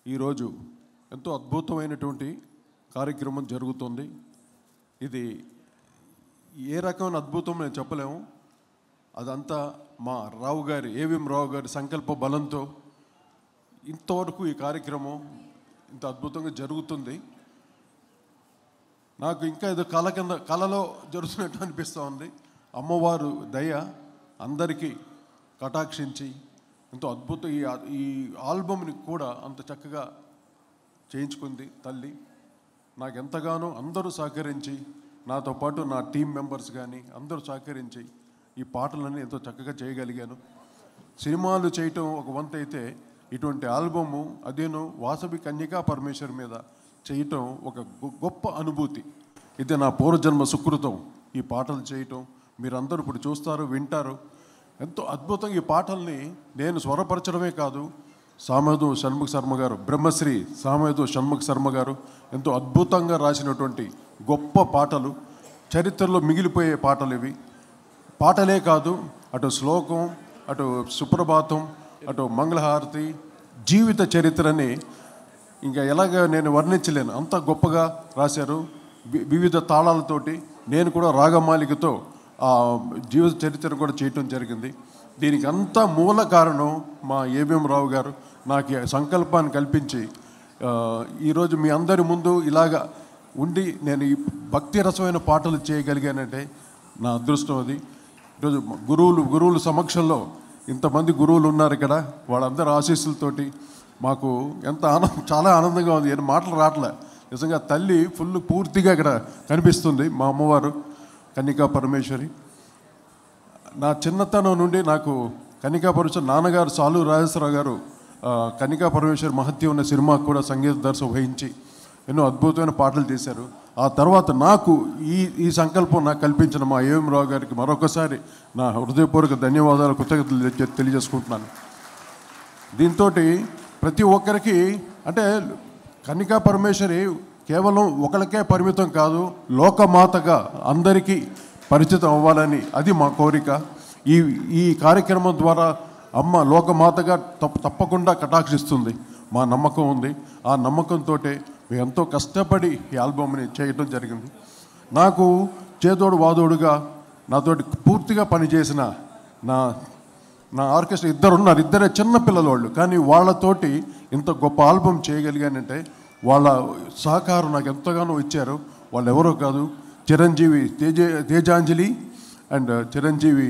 ఈరోజు ఎంతో అద్భుతమైనటువంటి కార్యక్రమం జరుగుతుంది. ఇది ఏ రకమైన అద్భుతం నేను చెప్పలేము. అదంతా మా రావు గారి ఏవిఎం రావు గారి సంకల్ప బలంతో ఇంతవరకు ఈ కార్యక్రమం ఇంత అద్భుతంగా జరుగుతుంది. నాకు ఇంకా ఏదో కళలో జరుగుతున్నట్టు అనిపిస్తూ ఉంది. అమ్మవారు దయ అందరికీ కటాక్షించి ఎంతో అద్భుతం ఈ ఆల్బమ్ని కూడా అంత చక్కగా చేయించుకుంది తల్లి. నాకు ఎంతగానో అందరూ సహకరించి, నాతో పాటు నా టీం మెంబర్స్ కానీ అందరూ సహకరించి ఈ పాటలన్నీ ఎంతో చక్కగా చేయగలిగాను. సినిమాలు చేయటం ఒక వంత అయితే, ఇటువంటి ఆల్బము అదేను వాసవి కన్యకా పరమేశ్వర్ మీద చేయటం ఒక గొప్ప అనుభూతి. ఇది నా పూర్వజన్మ సుకృతం. ఈ పాటలు చేయటం మీరందరూ ఇప్పుడు చూస్తారు, వింటారు. ఎంతో అద్భుతంగా ఈ పాటల్ని నేను స్వరపరచడమే కాదు, సామేదు షణ్ముఖ శర్మ గారు, బ్రహ్మశ్రీ సామేదు షణ్ముఖ శర్మ గారు ఎంతో అద్భుతంగా రాసినటువంటి గొప్ప పాటలు, చరిత్రలో మిగిలిపోయే పాటలు ఇవి. పాటలే కాదు, అటు శ్లోకం, అటు సుప్రభాతం, అటు మంగళహారతి, జీవిత చరిత్రని ఇంకా ఎలాగ నేను వర్ణించలేను, అంత గొప్పగా రాశారు. వివిధ తాళాలతోటి నేను కూడా రాగమాలికతో ఆ జీవిత చరిత్ర కూడా చేయటం జరిగింది. దీనికి అంతా మూల కారణం మా ఏవిఎం రావు గారు నాకు సంకల్పాన్ని కల్పించి ఈరోజు మీ అందరి ముందు ఇలాగా ఉండి నేను ఈ భక్తి రసమైన పాటలు చేయగలిగానంటే నా అదృష్టం. అది ఈరోజు గురువులు సమక్షంలో ఇంతమంది గురువులు ఉన్నారు ఇక్కడ, వాళ్ళందరి ఆశీస్సులతోటి మాకు ఎంత చాలా ఆనందంగా ఉంది. నేను మాటలు రావట్లే. నిజంగా తల్లి పూర్తిగా ఇక్కడ కనిపిస్తుంది. మా అమ్మవారు కన్యకా పరమేశ్వరి. నా చిన్నతనం నుండి నాకు కన్యకా పరమేశ్వరి నాన్నగారు సాలు రాజేశ్వరరావు గారు కన్యకా పరమేశ్వరి మహత్యం ఉన్న సినిమాకు కూడా సంగీత దర్శనం వహించి ఎన్నో అద్భుతమైన పాటలు చేశారు. ఆ తర్వాత నాకు ఈ సంకల్పం నాకు కల్పించిన మా ఏవిఎం రావు గారికి మరొకసారి నా హృదయపూర్వక ధన్యవాదాలు, కృతజ్ఞతలు తెలియజేసుకుంటున్నాను. దీంతో ప్రతి ఒక్కరికి అంటే కన్యకా పరమేశ్వరి కేవలం ఒకరికే పరిమితం కాదు, లోకమాతగా అందరికీ పరిచితం అవ్వాలని అది మా కోరిక. ఈ కార్యక్రమం ద్వారా అమ్మ లోకమాతగా తప్పకుండా కటాక్షిస్తుంది మా నమ్మకం ఉంది. ఆ నమ్మకంతో మేము ఎంతో కష్టపడి ఈ ఆల్బమ్ని చేయడం జరిగింది. నాకు చేదోడు వాదోడుగా నాతోటి పూర్తిగా పనిచేసిన నా ఆర్కెస్ట్రా ఇద్దరే చిన్న పిల్లల కానీ వాళ్ళతోటి ఇంత గొప్ప ఆల్బమ్ చేయగలిగానంటే వాళ్ళ సహకారం నాకు ఎంతగానో ఇచ్చారు. వాళ్ళు ఎవరో కాదు, చిరంజీవి తేజాంజలి అండ్ చిరంజీవి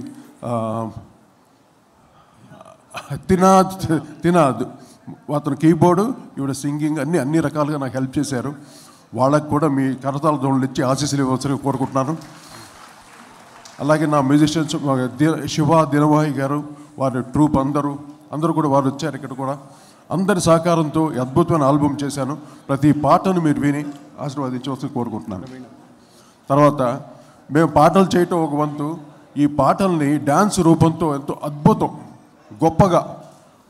తినాద్ అతను కీబోర్డు, ఈవిడ సింగింగ్ అన్ని రకాలుగా నాకు హెల్ప్ చేశారు. వాళ్ళకు కూడా మీ కరతాళ ధ్వనులు ఇచ్చి ఆశీస్సులు ఇవ్వాల్సి కోరుకుంటున్నాను. అలాగే నా మ్యూజిషియన్స్ శివ దినవాహి గారు, వారి ట్రూప్ అందరూ కూడా వారు వచ్చారు. ఇక్కడ కూడా అందరి సహకారంతో అద్భుతమైన ఆల్బమ్ చేశాను. ప్రతి పాటను మీరు విని ఆశీర్వాదించవలసి కోరుకుంటున్నాను. తర్వాత మేము పాటలు చేయటం ఒక వంతు, ఈ పాటల్ని డ్యాన్స్ రూపంతో ఎంతో అద్భుతం గొప్పగా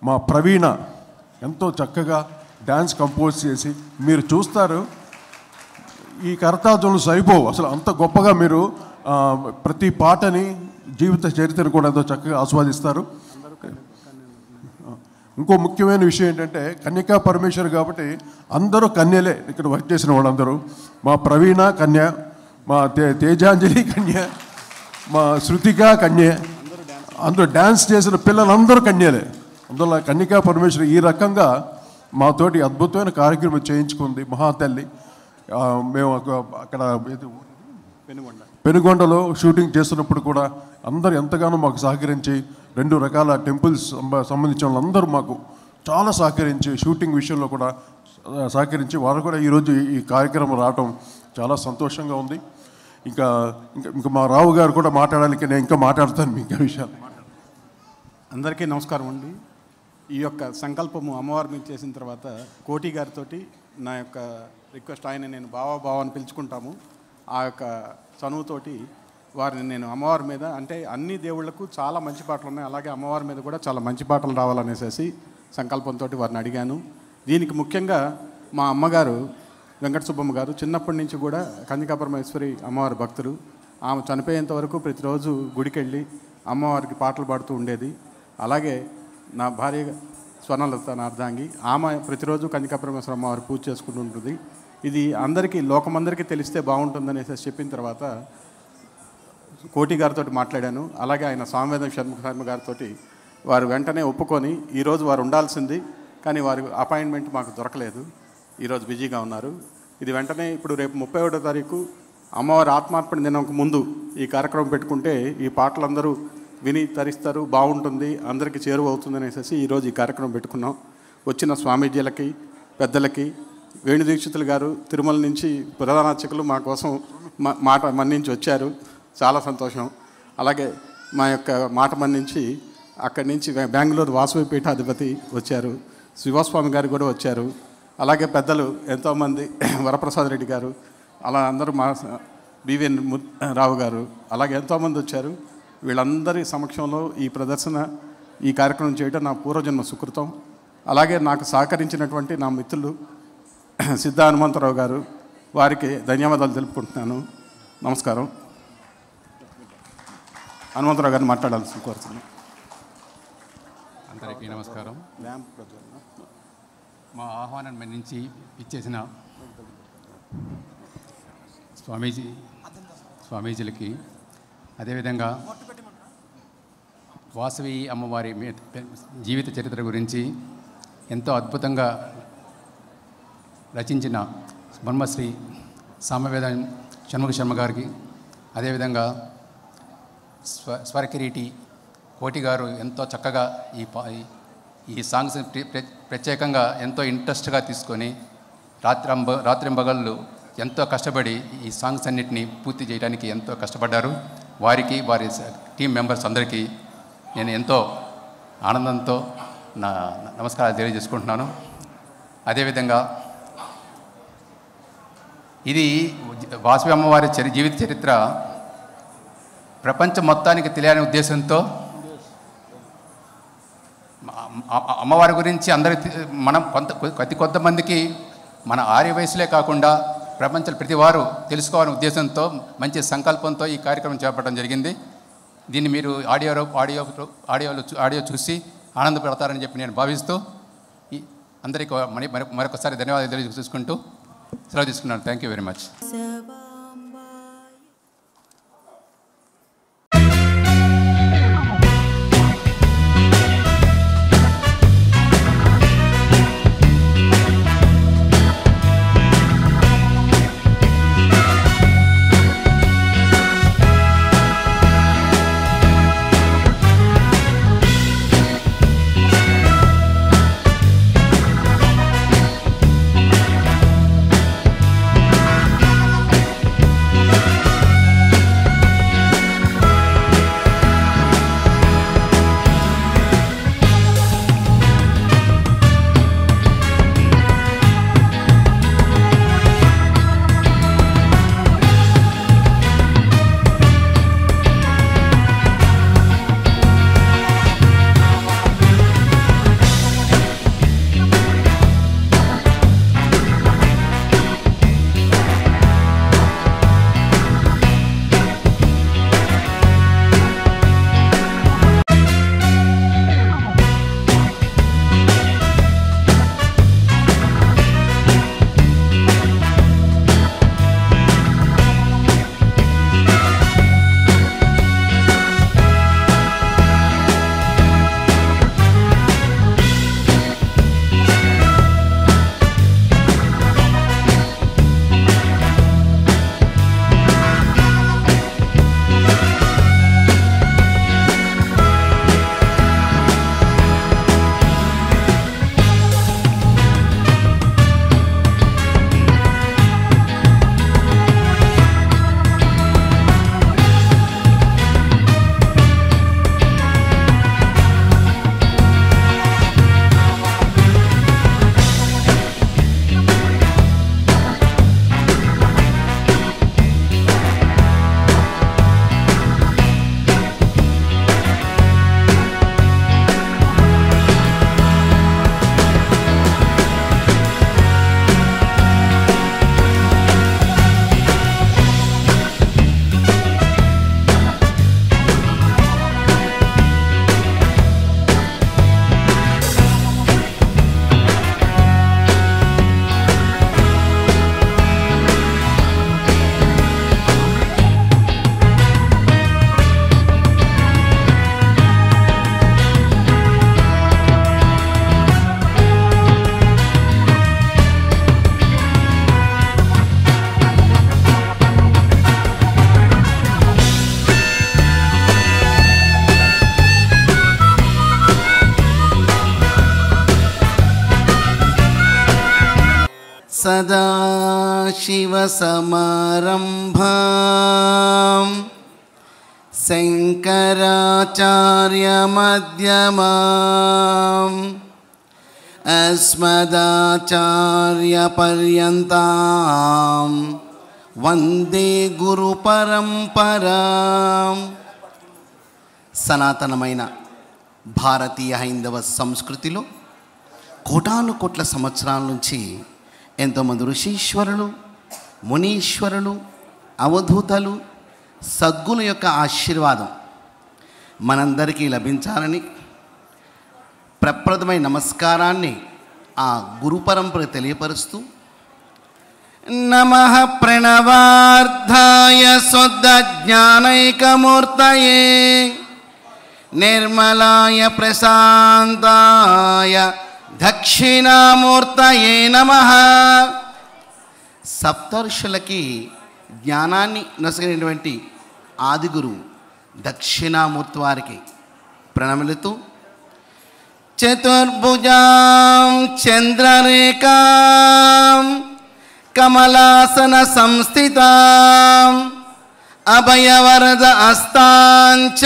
మా ప్రవీణ ఎంతో చక్కగా డ్యాన్స్ కంపోజ్ చేసి మీరు చూస్తారు. ఈ కరతాళాలు సరిపోవు అసలు, అంత గొప్పగా మీరు ప్రతి పాటని జీవిత చరిత్రను కూడా ఎంతో చక్కగా ఆస్వాదిస్తారు. ఇంకో ముఖ్యమైన విషయం ఏంటంటే కన్యకా పరమేశ్వరి కాబట్టి అందరూ కన్యలే ఇక్కడ వర్క్ చేసిన వాళ్ళందరూ. మా ప్రవీణ కన్య, మా తేజాంజలి కన్య, మా శృతిక కన్య, అందరూ డ్యాన్స్ చేసిన పిల్లలందరూ కన్యలే. అందువల్ల కన్యకా పరమేశ్వరి ఈ రకంగా మాతోటి అద్భుతమైన కార్యక్రమం చేయించుకుంది మహాతల్లి. మేము అక్కడ పెనుగొండలో షూటింగ్ చేస్తున్నప్పుడు కూడా అందరూ ఎంతగానో మాకు సహకరించి 2 రకాల టెంపుల్స్ సంబంధించిన వాళ్ళందరూ మాకు చాలా సహకరించి షూటింగ్ విషయంలో కూడా సహకరించి వారు కూడా ఈరోజు ఈ కార్యక్రమం రావటం చాలా సంతోషంగా ఉంది. ఇంకా మా రావు గారు కూడా మాట్లాడడానికి నేను ఇంకా మాట్లాడతాను మీకు విషయాలు. అందరికీ నమస్కారం అండి. ఈ యొక్క సంకల్పము అమ్మవారి మీద చేసిన తర్వాత కోటి గారితో నా యొక్క రిక్వెస్ట్, ఆయన నేను బావా అని పిలుచుకుంటాము, ఆ యొక్క చనువుతోటి వారిని నేను అమ్మవారి మీద అంటే అన్ని దేవుళ్లకు చాలా మంచి పాటలు ఉన్నాయి, అలాగే అమ్మవారి మీద కూడా చాలా మంచి పాటలు రావాలనేసి సంకల్పంతో వారిని అడిగాను. దీనికి ముఖ్యంగా మా అమ్మగారు వెంకట సుబ్బమ్మ గారు చిన్నప్పటి నుంచి కూడా కన్యకా పరమేశ్వరి అమ్మవారి భక్తులు. ఆమె చనిపోయేంత వరకు ప్రతిరోజు గుడికి వెళ్ళి అమ్మవారికి పాటలు పాడుతూ ఉండేది. అలాగే నా భార్య స్వర్ణలత అర్ధాంగి. ఆమె ప్రతిరోజు కన్యకాపరమేశ్వర అమ్మవారి పూజ చేసుకుంటూ ఉంటుంది. ఇది అందరికీ లోకమందరికీ తెలిస్తే బాగుంటుందనేసి చెప్పిన తర్వాత కోటి గారితో మాట్లాడాను. అలాగే ఆయన సామవేదం శర్మ గారితో వారు వెంటనే ఒప్పుకొని ఈరోజు వారు ఉండాల్సింది, కానీ వారి అపాయింట్మెంట్ మాకు దొరకలేదు, ఈరోజు బిజీగా ఉన్నారు. ఇది వెంటనే ఇప్పుడు రేపు 31వ తారీఖు అమ్మవారి ఆత్మార్పణ దినంకు ముందు ఈ కార్యక్రమం పెట్టుకుంటే ఈ పాటలందరూ విని తరిస్తారు, బాగుంటుంది, అందరికీ చేరువ అవుతుంది అనేసి ఈరోజు ఈ కార్యక్రమం పెట్టుకున్నాం. వచ్చిన స్వామీజీలకి, పెద్దలకి, వేణు దీక్షితులు గారు తిరుమల నుంచి ప్రధాన అర్చకులు మా కోసం మాట మన్నించి వచ్చారు, చాలా సంతోషం. అలాగే మా యొక్క మాట మన్నించి అక్కడి నుంచి బెంగళూరు వాసవి పీఠాధిపతి వచ్చారు, శివస్వామి గారు కూడా వచ్చారు. అలాగే పెద్దలు ఎంతోమంది, వరప్రసాద్ రెడ్డి గారు, అలా అందరూ మా బివిఎన్ రావు గారు, అలాగే ఎంతోమంది వచ్చారు. వీళ్ళందరి సమక్షంలో ఈ ప్రదర్శన, ఈ కార్యక్రమం చేయడం నా పూర్వజన్మ సుకృతం. అలాగే నాకు సహకరించినటువంటి నా మిత్రులు సిద్ధ హనుమంతరావు గారు, వారికి ధన్యవాదాలు తెలుపుకుంటున్నాను. నమస్కారం. హనుమంతరావు గారిని మాట్లాడాల్సి కోరుతున్నాను. అందరికీ నమస్కారం. మా ఆహ్వానం మన్నించి ఇచ్చేసిన స్వామీజీలకి, అదేవిధంగా వాసవి అమ్మవారి జీవిత చరిత్ర గురించి ఎంతో అద్భుతంగా రచించిన బ్రహ్మశ్రీ సామవేదం షణ్ముఖ శర్మ గారికి, అదేవిధంగా స్వరకిరీటి కోటి గారు ఎంతో చక్కగా ఈ సాంగ్స్ ప్రత్యేకంగా ఎంతో ఇంట్రెస్ట్గా తీసుకొని రాత్రింబగళ్ళు ఎంతో కష్టపడి ఈ సాంగ్స్ అన్నిటినీ పూర్తి చేయడానికి ఎంతో కష్టపడ్డారు. వారికి, వారి టీం మెంబర్స్ అందరికీ నేను ఎంతో ఆనందంతో నా నమస్కారాలు తెలియజేసుకుంటున్నాను. అదేవిధంగా ఇది వాసవి అమ్మవారి జీవిత చరిత్ర ప్రపంచం మొత్తానికి తెలియని ఉద్దేశంతో అమ్మవారి గురించి మనం కొంతమందికి మన ఆర్య వయసులే కాకుండా ప్రపంచంలో ప్రతి వారు తెలుసుకోవాలనే ఉద్దేశంతో, మంచి సంకల్పంతో ఈ కార్యక్రమం చేపట్టడం జరిగింది. దీన్ని మీరు ఆడియో చూసి ఆనందపడతారని చెప్పి నేను భావిస్తూ అందరికీ మరొకసారి ధన్యవాదాలు తెలియజేసుకుంటూ సెలవు తీసుకున్నాను. Thank you very much. सदाशिवसमारम्भां शङ्कराचार्यमध्यमाम् अस्मदाचार्यपर्यन्तां వందే గురు పరంపరాం. సనాతనమైన భారతీయ హైందవ సంస్కృతిలో కోటాను కోట్ల సంవత్సరాల నుంచి ఎంతోమంది ఋషీశ్వరులు, మునీశ్వరులు, అవధూతలు, సద్గుణ యొక్క ఆశీర్వాదం మనందరికీ లభించాలని ప్రప్రథమైన నమస్కారాన్ని ఆ గురు పరంపర తెలియపరుస్తూ నమః ప్రణవార్థాయ శుద్ధ జ్ఞానైకమూర్తయే నిర్మలాయ ప్రశాంతాయ దక్షిణామూర్తయే నమః. సప్తర్షులకి జ్ఞానాన్ని నొసగినటువంటి ఆదిగురు దక్షిణామూర్తి వారికి ప్రణమిలుతూ చతుర్భుజాం చంద్రరేఖాం కమలాసన సంస్థితాం అభయవరద హస్తాంచ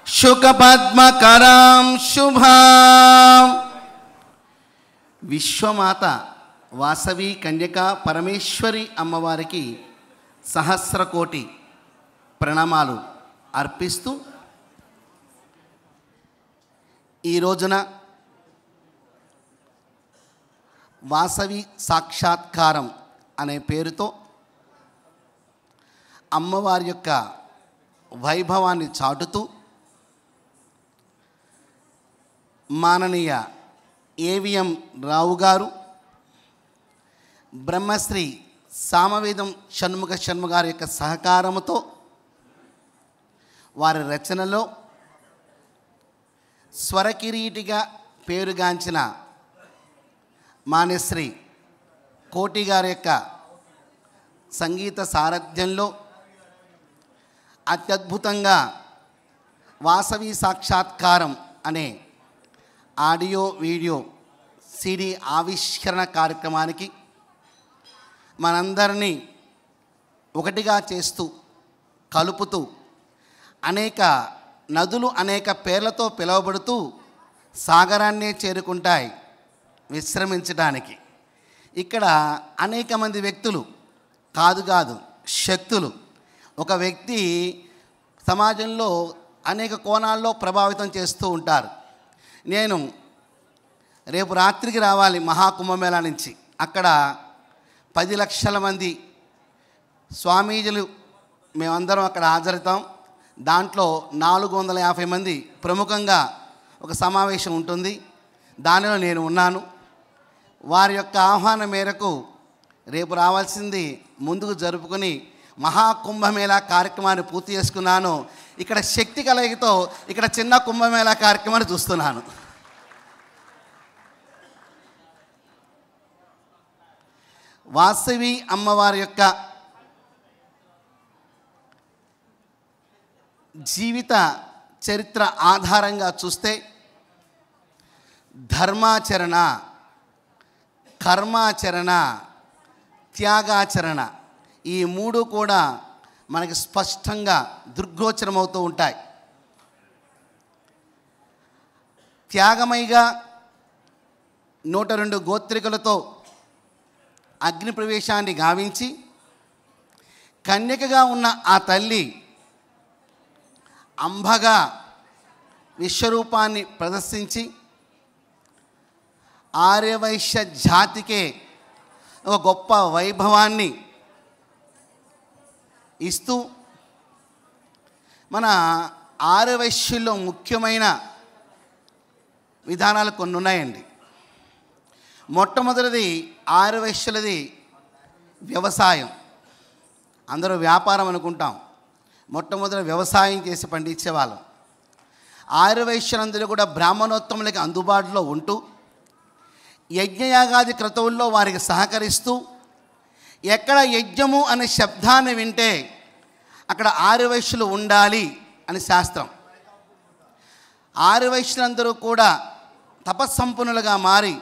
శుకపద్మకరాం శుభాం. విశ్వమాత వాసవి కన్యక పరమేశ్వరి అమ్మవారికి సహస్రకోటి ప్రణామాలు అర్పిస్తూ ఈ రోజున వాసవి సాక్షాత్కారం అనే పేరుతో అమ్మవారి యొక్క వైభవాన్ని చాటుతూ మాననీయ ఏవిఎం రావు గారు, బ్రహ్మశ్రీ సామవేదం షణ్ముఖ శర్మ గారి యొక్క సహకారముతో వారి రచనలో స్వరకిరీటిగా పేరుగాంచిన మాన్యశ్రీ కోటి గారి యొక్క సంగీత సారథ్యంలో అత్యద్భుతంగా వాసవి సాక్షాత్కారం అనే ఆడియో వీడియో సిడి ఆవిష్కరణ కార్యక్రమానికి మనందరినీ ఒకటిగా చేస్తూ కలుపుతూ అనేక నదులు అనేక పేర్లతో పిలువబడుతూ సాగరాన్నే చేరుకుంటాయి విశ్రమించడానికి. ఇక్కడ అనేక మంది వ్యక్తులు కాదు శక్తులు. ఒక వ్యక్తి సమాజంలో అనేక కోణాల్లో ప్రభావితం చేస్తూ ఉంటారు. నేను రేపు రాత్రికి రావాలి మహాకుంభమేళా నుంచి. అక్కడ 10 లక్షల మంది స్వామీజులు మేమందరం అక్కడ హాజరవుతాం. దాంట్లో 450 మంది ప్రముఖంగా ఒక సమావేశం ఉంటుంది. దానిలో నేను ఉన్నాను. వారి యొక్క ఆహ్వానం మేరకు రేపు రావాల్సింది ముందుకు జరుపుకొని మహాకుంభమేళా కార్యక్రమాన్ని పూర్తి చేసుకున్నాను. ఇక్కడ శక్తి కలయికతో ఇక్కడ చిన్న కుంభమేళా కార్యక్రమాన్ని చూస్తున్నాను. వాసవి అమ్మవారి యొక్క జీవిత చరిత్ర ఆధారంగా చూస్తే ధర్మాచరణ, కర్మాచరణ, త్యాగాచరణ ఈ 3 కూడా మనకి స్పష్టంగా దృగ్గోచరమవుతూ ఉంటాయి. త్యాగమయిగా 102 గోత్రికలతో అగ్ని ప్రవేశాన్ని గావించి కన్యకగా ఉన్న ఆ తల్లి అంబగా విశ్వరూపాన్ని ప్రదర్శించి ఆర్యవైశ్య జాతికే ఒక గొప్ప వైభవాన్ని ఇస్తూ మన ఆర్యవైశ్యుల్లో ముఖ్యమైన విధానాలు కొన్ని ఉన్నాయండి. మొట్టమొదటిది ఆర్యవైశ్యులది వ్యవసాయం. అందరూ వ్యాపారం అనుకుంటాం. మొట్టమొదటి వ్యవసాయం చేసి పండించేవాళ్ళం. ఆర్యవైశ్యులందరూ కూడా బ్రాహ్మణోత్తములకి అందుబాటులో ఉంటూ యజ్ఞయాగాది క్రతువుల్లో వారికి సహకరిస్తూ ఎక్కడ యజ్ఞము అనే శబ్దాన్ని వింటే అక్కడ ఆర్యవైశ్యులు ఉండాలి అని శాస్త్రం. ఆర్యవైశ్యులందరూ కూడా తపస్సంపన్నులుగా మారి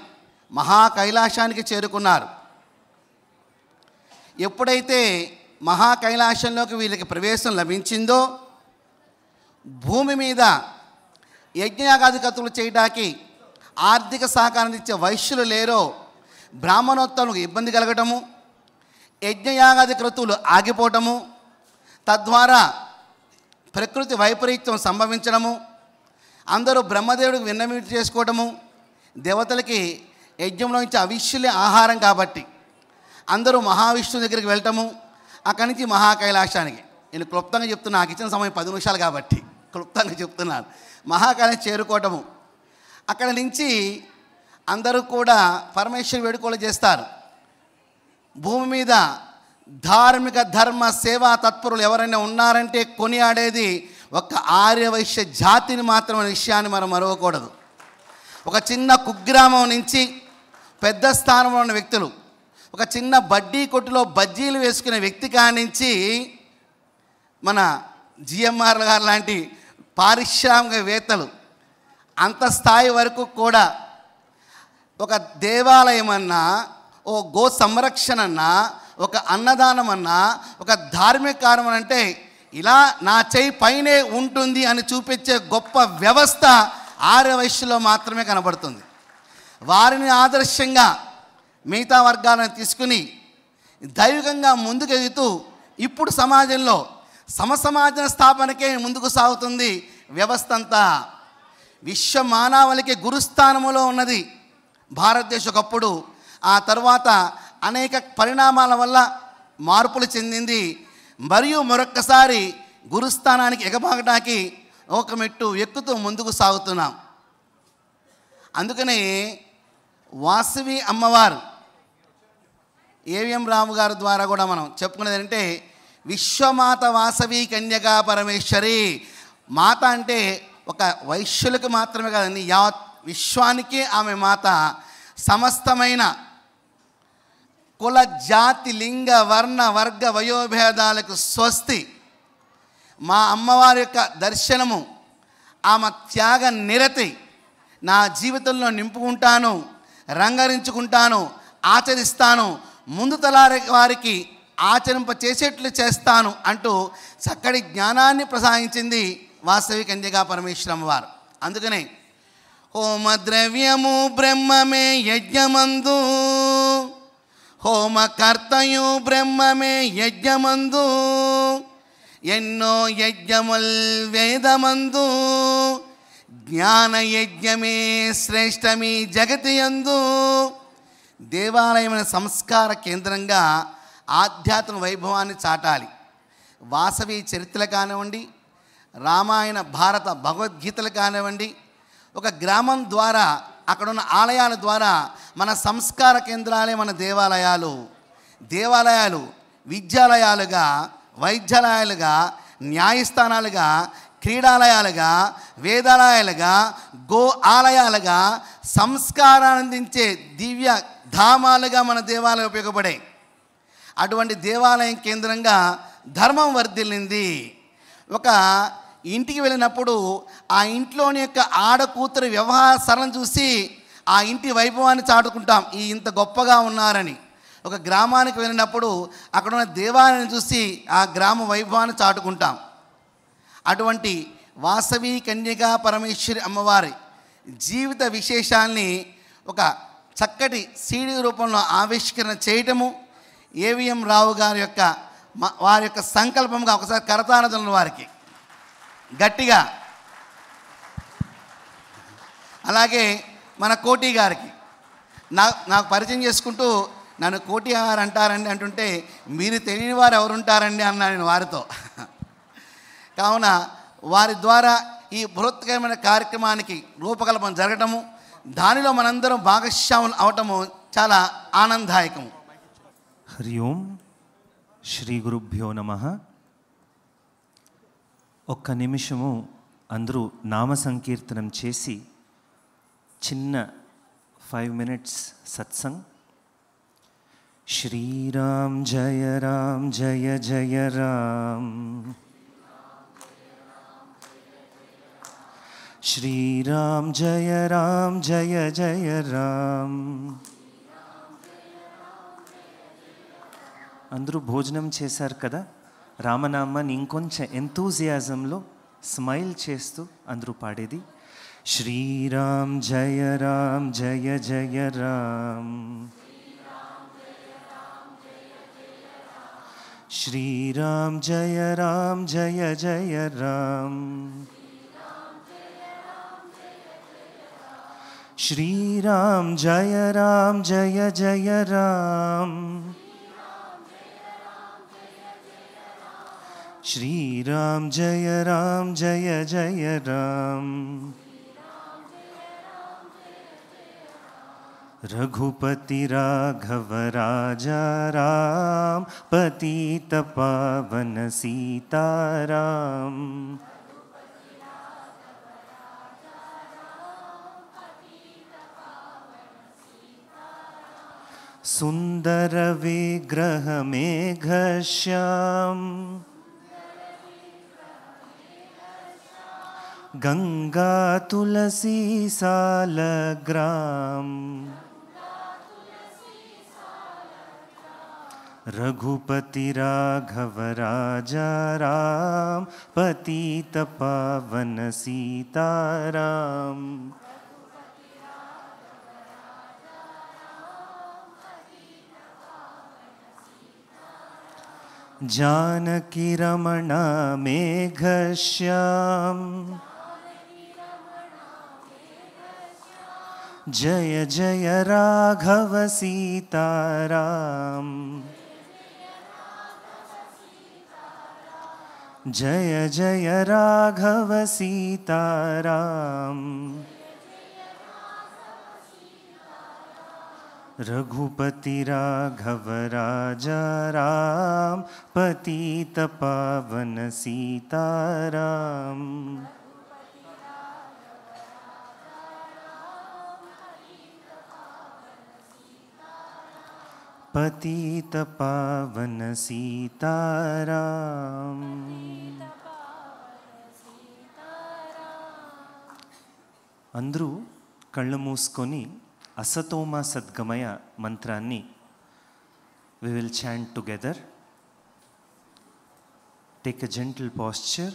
మహా కైలాసానికి చేరుకున్నారు. ఎప్పుడైతే మహా కైలాసంలోకి వీళ్ళకి ప్రవేశం లభించిందో, భూమి మీద యజ్ఞయాగాదికతులు చేయడానికి ఆర్థిక సహకారం ఇచ్చే వైశ్యులు లేరో బ్రాహ్మణోత్తములకు ఇబ్బంది కలగటము, యజ్ఞయాగాది క్రతువులు ఆగిపోవటము, తద్వారా ప్రకృతి వైపరీత్యం సంభవించడము, అందరూ బ్రహ్మదేవుడికి విన్నవింపు చేసుకోవటము, దేవతలకి యజ్ఞంలో నుంచి అవిష్యులే ఆహారం కాబట్టి అందరూ మహావిష్ణువు దగ్గరికి వెళ్ళటము, అక్కడి నుంచి మహా కైలాసానికి. నేను క్లుప్తంగా చెప్తున్నా, నాకు ఇచ్చిన సమయం 10 నిమిషాలు కాబట్టి క్లుప్తంగా చెప్తున్నాను. మహాకైలాసం చేరుకోవటము, అక్కడ నుంచి అందరూ కూడా పరమేశ్వరి వేడుకలు చేస్తారు. భూమి మీద ధార్మిక ధర్మ సేవా తత్పరులు ఎవరైనా ఉన్నారంటే కొనియాడేది ఒక ఆర్యవైశ్య జాతిని మాత్రమే విషయాన్ని మనం మరవకూడదు. ఒక చిన్న కుగ్రామం నుంచి పెద్ద స్థానంలో ఉన్న వ్యక్తులు, ఒక చిన్న బడ్డీ కొట్టులో బజ్జీలు వేసుకునే వ్యక్తి కానించి మన జిఎంఆర్ గారు లాంటి పారిశ్రామికవేత్తలు అంత స్థాయి వరకు కూడా ఒక దేవాలయం అన్నా, ఓ గో సంరక్షణ అన్నా, ఒక అన్నదానం అన్నా, ఒక ధార్మిక కార్యం అంటే ఇలా నా చేయి పైనే ఉంటుంది అని చూపించే గొప్ప వ్యవస్థ ఆర్యవైశ్యులో మాత్రమే కనబడుతుంది. వారిని ఆదర్శంగా మిగతా వర్గాలను తీసుకుని దైవికంగా ముందుకెళ్తూ ఇప్పుడు సమాజంలో సమసమాజ స్థాపనకే ముందుకు సాగుతుంది వ్యవస్థ అంతా. విశ్వ మానవాళికి గురుస్థానములో ఉన్నది భారతదేశం ఒకప్పుడు. ఆ తర్వాత అనేక పరిణామాల వల్ల మార్పులు చెందింది. మరియు మరొక్కసారి గురుస్థానానికి ఎగబాగడానికి ఒక మెట్టు ఎక్కుతూ ముందుకు సాగుతున్నాం. అందుకనే వాసవి అమ్మవారు ఏవిఎం రాము గారి ద్వారా కూడా మనం చెప్పుకునేది అంటే విశ్వమాత వాసవి కన్యకా పరమేశ్వరి. మాత అంటే ఒక వైశ్యులకు మాత్రమే కాదండి, యావత్ విశ్వానికి ఆమె మాత. సమస్తమైన కుల జాతి లింగ వర్ణ వర్గ వయోభేదాలకు స్వస్తి. మా అమ్మవారి యొక్క దర్శనము, ఆమె త్యాగ నిరతి నా జీవితంలో నింపుకుంటాను, రంగరించుకుంటాను, ఆచరిస్తాను, ముందు తలారి వారికి ఆచరింప చేసేట్లు చేస్తాను అంటూ చక్కటి జ్ఞానాన్ని ప్రసాదించింది వాసవి కన్యకా పరమేశ్వరమ్మ వారు. అందుకనే హోమ ద్రవ్యము బ్రహ్మమే యజ్ఞమందు, హోమకర్తయు బ్రహ్మమే యజ్ఞమందు, ఎన్నో యజ్ఞముల్ వేదమందు, జ్ఞాన యజ్ఞమే శ్రేష్టమి జగతి యందు. దేవాలయమైన సంస్కార కేంద్రంగా ఆధ్యాత్మిక వైభవాన్ని చాటాలి. వాసవి చరిత్రలు కానివ్వండి, రామాయణ భారత భగవద్గీతలు కానివ్వండి, ఒక గ్రామం ద్వారా అక్కడున్న ఆలయాల ద్వారా మన సంస్కార కేంద్రాలే మన దేవాలయాలు. దేవాలయాలు విద్యాలయాలుగా, వైద్యాలయాలుగా, న్యాయస్థానాలుగా, క్రీడాలయాలుగా, వేదాలయాలుగా, గో ఆలయాలుగా, సంస్కారాన్ని అందించే దివ్య ధామాలుగా మన దేవాలయం ఉపయోగపడే. అటువంటి దేవాలయం కేంద్రంగా ధర్మం వర్ధిల్లింది. ఒక ఇంటికి వెళ్ళినప్పుడు ఆ ఇంట్లోని యొక్క ఆడకూతురు వ్యవహార సరళం చూసి ఆ ఇంటి వైభవాన్ని చాటుకుంటాం, ఈ ఇంత గొప్పగా ఉన్నారని. ఒక గ్రామానికి వెళ్ళినప్పుడు అక్కడ ఉన్న దేవాలయాన్ని చూసి ఆ గ్రామ వైభవాన్ని చాటుకుంటాం. అటువంటి వాసవి కన్యకా పరమేశ్వరి అమ్మవారి జీవిత విశేషాల్ని ఒక చక్కటి సీడీ రూపంలో ఆవిష్కరణ చేయటము ఏవిఎం రావు గారి యొక్క వారి యొక్క సంకల్పంగా ఒకసారి కరతాళధ్వనులు వారికి గట్టిగా. అలాగే మన కోటి గారికి నాకు పరిచయం చేసుకుంటూ నన్ను కోటి గారు అంటారండి అంటుంటే మీరు తెలియని వారు ఎవరుంటారండి అన్నా నేను వారితో. కావున వారి ద్వారా ఈ బృహత్కరమైన కార్యక్రమానికి రూపకల్పన జరగటము, దానిలో మనందరం భాగస్వాములు అవటము చాలా ఆనందదాయకము. హరి ఓం శ్రీ గురుభ్యో నమః. ఒక్క నిమిషము అందరూ నామ సంకీర్తనం చేసి చిన్న 5 minutes సత్సంగ్. శ్రీరామ్ జయ రామ్ జయ జయ రామ్, శ్రీరామ్ జయ రామ్ జయ జయ రామ్. అందరూ భోజనం చేశారు కదా? రామనామాన్ని ఇంకొంచెం ఎంతూజియాజంలో స్మైల్ చేస్తూ అందరూ పాడేది. శ్రీరామ్ జయ రామ్ జయ జయ రామ్. శ్రీరామ్ జయ రామ్ జయ జయ రామ్. శ్రీరామ్ జయ రామ్ జయ జయ రామ్. శ్రీరామ్ జయ రామ్ జయ జయ రామ్. రఘుపతి రాఘవ రాజా రామ్ పతిత పావన సీతారాం. సుందర విగ్రహ మేఘశ్యాం. గంగా తులసీ సాలగ్రాం. रघुपति राघव राजा राम पतित पावन सीताराम. जानकी रमणा मेघश्याम. जय जय राघव सीताराम. जय जय राघव सीताराम. रघुपति राघव राजा राम पतित पावन सीताराम. पतित पावन सीताराम. అందరూ కళ్ళు మూసుకొని అసతోమ సద్గమయ మంత్రాన్ని we will chant together. Take a gentle posture.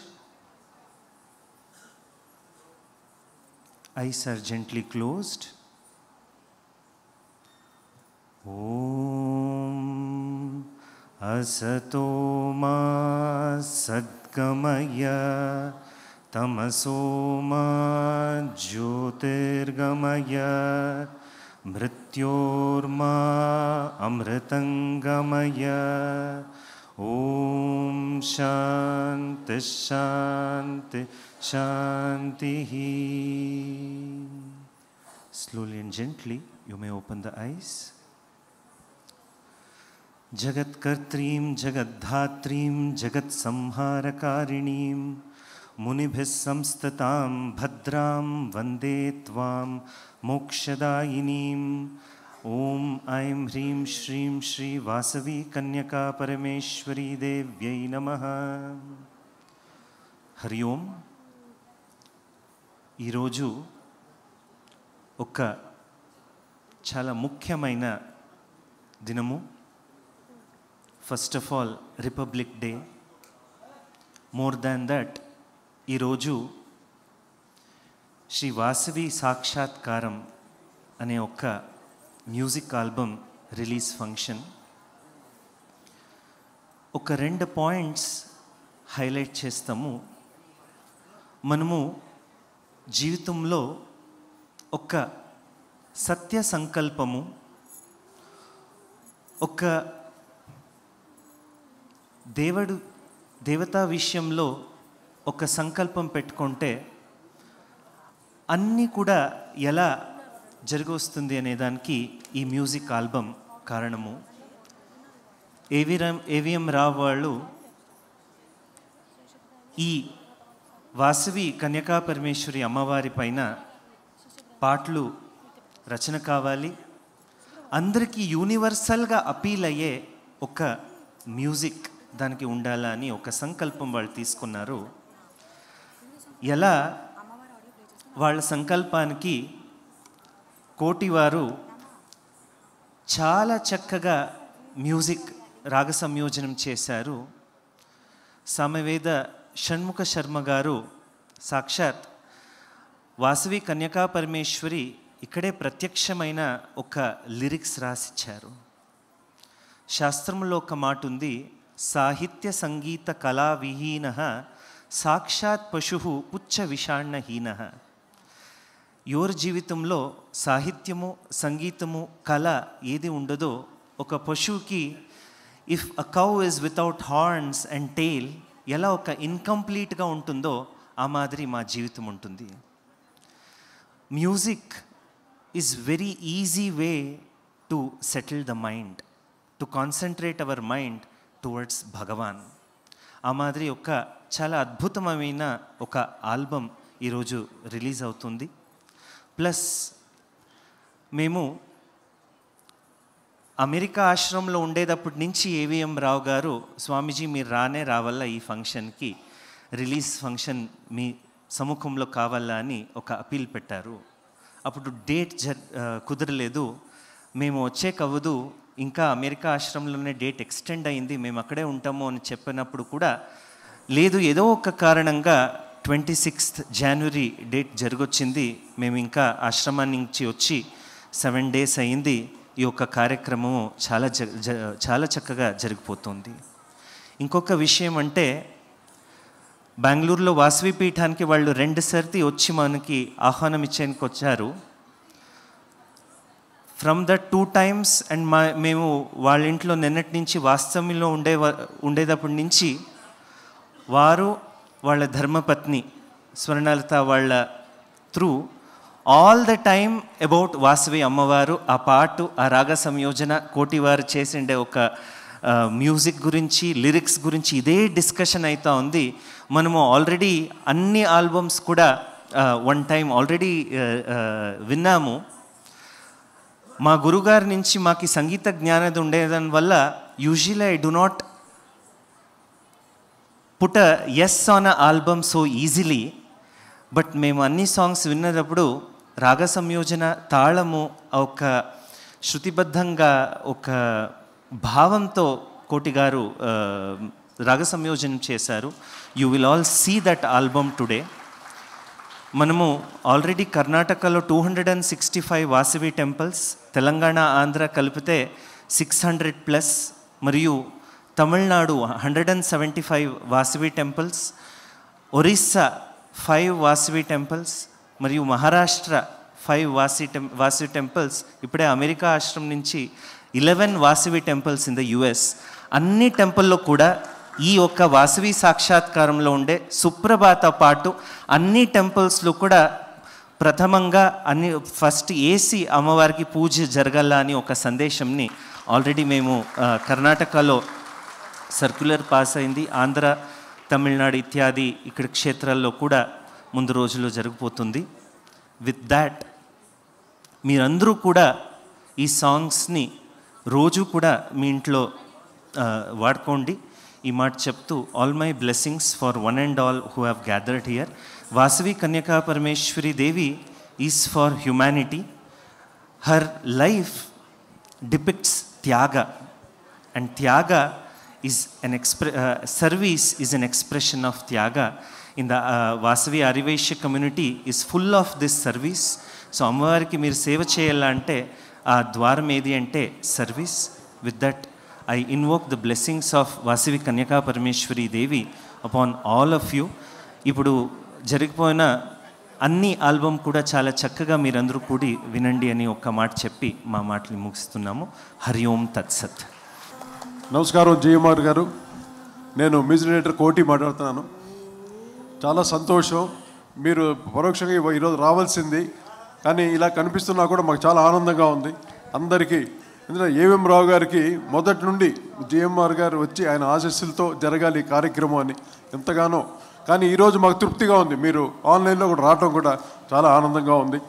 Eyes are gently closed. Om asatoma sadgamaya tamasoma jyotirgamaya mrityorma amritangamaya. Om shanti shanti shantihi. Slowly and gently you may open the eyes. जगत्कर्त्रीं जगद्धात्रीं जगत्संहारकारिणीं मुनिभिः संस्ततां भद्रां वन्दे त्वां मोक्षदायिनीं. ॐ ऐं ह्रीं श्रीं श्री वासवी कन्यका परमेश्वरी देव्यै नमः. हरि ओं. ఈరోజు ఒక చాలా ముఖ్యమైన దినము. First of all republic day. More than that ఈరోజు శ్రీ వాసవి సాక్షాత్కారం అనే ఒక మ్యూజిక్ ఆల్బమ్ రిలీజ్ ఫంక్షన్. ఒక 2 పాయింట్స్ హైలైట్ చేస్తాము. మనము జీవితంలో ఒక సత్య సంకల్పము, ఒక దేవతా విషయంలో ఒక సంకల్పం పెట్టుకుంటే అన్నీ కూడా ఎలా జరిగొస్తుంది అనేదానికి ఈ మ్యూజిక్ ఆల్బమ్ కారణము. ఏవిఎం రావు వాళ్ళు ఈ వాసవి కన్యకా పరమేశ్వరి అమ్మవారి పైన పాటలు రచన కావాలి, అందరికీ యూనివర్సల్గా అపీల్ అయ్యే ఒక మ్యూజిక్ దానికి ఉండాలా అని ఒక సంకల్పం వాళ్ళు తీసుకున్నారు. ఎలా వాళ్ళ సంకల్పానికి కోటి వారు చాలా చక్కగా మ్యూజిక్ రాగ సంయోజనం చేశారు. సామవేద షణ్ముఖ శర్మ గారు సాక్షాత్ వాసవి కన్యకా పరమేశ్వరి ఇక్కడే ప్రత్యక్షమైన ఒక లిరిక్స్ రాసిచ్చారు. శాస్త్రంలో ఒక మాట ఉంది, సాహిత్య సంగీత కళా విహీన సాక్షాత్ పశు పుచ్చ విషాణహీన. ఎవరి జీవితంలో సాహిత్యము, సంగీతము, కళ ఏది ఉండదో, ఒక పశువుకి if a cow is without horns and tail ఎలా ఒక ఇన్కంప్లీట్గా ఉంటుందో ఆ మాదిరి మా జీవితం ఉంటుంది. Music is very easy way to settle the mind, to concentrate our mind towards Bhagavan. ఆ మాదిరి ఒక చాలా అద్భుతమైన ఒక ఆల్బమ్ ఈరోజు రిలీజ్ అవుతుంది. ప్లస్ మేము అమెరికా ఆశ్రమంలో ఉండేటప్పటి నుంచి ఏవిఎం రావు గారు, స్వామీజీ మీరు రావాలా ఈ ఫంక్షన్కి, రిలీజ్ ఫంక్షన్ మీ సముఖంలో కావాలా అని ఒక అపీల్ పెట్టారు. అప్పుడు డేట్ కుదరలేదు, మేము వచ్చేకవ్వదు, ఇంకా అమెరికా ఆశ్రమంలోనే డేట్ ఎక్స్టెండ్ అయింది, మేము అక్కడే ఉంటాము అని చెప్పినప్పుడు కూడా లేదు, ఏదో ఒక కారణంగా 26th జనవరి డేట్ జరగొచ్చింది. మేము ఇంకా ఆశ్రమం నుంచి వచ్చి 7 days అయింది. ఈ యొక్క కార్యక్రమము చాలా చక్కగా జరిగిపోతుంది. ఇంకొక విషయం అంటే, బెంగళూరులో వాసవి పీఠానికి వాళ్ళు 2 సార్లు వచ్చి మనకి ఆహ్వానం ఇచ్చేందుకు వచ్చారు. ఫ్రమ్ ద 2 times అండ్ మేము వాళ్ళ ఇంట్లో నిన్నటి నుంచి వాస్తవ్యంలో ఉండేటప్పటి నుంచి వారు, వాళ్ళ ధర్మపత్ని స్వర్ణలత వాళ్ళ through all the time about Vasavi అమ్మవారు, ఆ పాటు, ఆ రాగ సంయోజన, కోటి వారు చేసిండే ఒక మ్యూజిక్ గురించి, లిరిక్స్ గురించి ఇదే డిస్కషన్ అవుతూ ఉంది. మనము ఆల్రెడీ అన్ని ఆల్బమ్స్ కూడా 1 time ఆల్రెడీ విన్నాము. మా గురుగారి నుంచి మాకు సంగీత జ్ఞానం ఉండేదాని వల్ల usually I do not put a S on a album so easily. But మేము అన్ని సాంగ్స్ విన్నప్పుడు రాగ సంయోజన, తాళము, ఒక శృతిబద్ధంగా ఒక భావంతో కోటి గారు రాగ సంయోజనం చేశారు. You will all see that album today. మనము ఆల్రెడీ కర్ణాటకలో 265 వాసవి టెంపుల్స్, తెలంగాణ, ఆంధ్ర కలిపితే 600+, మరియు తమిళనాడు 175 వాసవి టెంపుల్స్, ఒరిస్సా 5 వాసవి టెంపుల్స్, మరియు మహారాష్ట్ర 5 వాసవి టెంపుల్స్. ఇప్పుడే అమెరికా ఆశ్రమం నుంచి 11 Vasavi temples in the US. అన్ని టెంపుల్లో కూడా ఈ యొక్క వాసవి సాక్షాత్కారంలో ఉండే సుప్రభాత పాటు అన్ని టెంపుల్స్లో కూడా ప్రథమంగా ఫస్ట్ ఏసి అమ్మవారికి పూజ జరగాల అని ఒక సందేశంని ఆల్రెడీ మేము కర్ణాటకలో సర్క్యులర్ పాస్ అయింది. ఆంధ్ర, తమిళనాడు ఇత్యాది ఇక్కడ క్షేత్రాల్లో కూడా ముందు రోజుల్లో జరిగిపోతుంది. విత్ దాట్ మీరందరూ కూడా ఈ సాంగ్స్ని రోజు కూడా మీ ఇంట్లో వాడుకోండి. ఈ మాట చెప్తూ, all my blessings for one and all who have gathered here. Vasavi Kanyaka Parameshwari Devi is for humanity. Her life depicts త్యాగ, అండ్ త్యాగ is an service is an expression of tyaga. In the Vasavi Ariveshya community is full of this service. So అమ్మవారికి మీరు సేవ చేయాలంటే ఆ ద్వారం ఏది అంటే service. With that I invoke the blessings of Vasavi Kanyaka Parameshwari Devi upon all of you. ఇప్పుడు జరిగిపోయిన అన్ని ఆల్బమ్ కూడా చాలా చక్కగా మీరందరూ కూడి వినండి అని ఒక్క మాట చెప్పి మా మాటలు ముగిస్తున్నాము. హరి ఓం తత్సత్. నమస్కారం జిఎంఆర్ గారు, నేను మ్యూజిక్ డైరెక్టర్ కోటి మాట్లాడుతున్నాను. చాలా సంతోషం, మీరు పరోక్షంగా ఈరోజు రావాల్సింది, కానీ ఇలా కనిపిస్తున్నా కూడా మాకు చాలా ఆనందంగా ఉంది అందరికీ. ఎందుకంటే ఏవిఎం రావు గారికి మొదటి నుండి జిఎంఆర్ గారు వచ్చి ఆయన ఆశీస్సులతో జరగాలి ఈ కార్యక్రమం అని ఎంతగానో, కానీ ఈరోజు మాకు తృప్తిగా ఉంది. మీరు ఆన్లైన్లో కూడా రావడం కూడా చాలా ఆనందంగా ఉంది.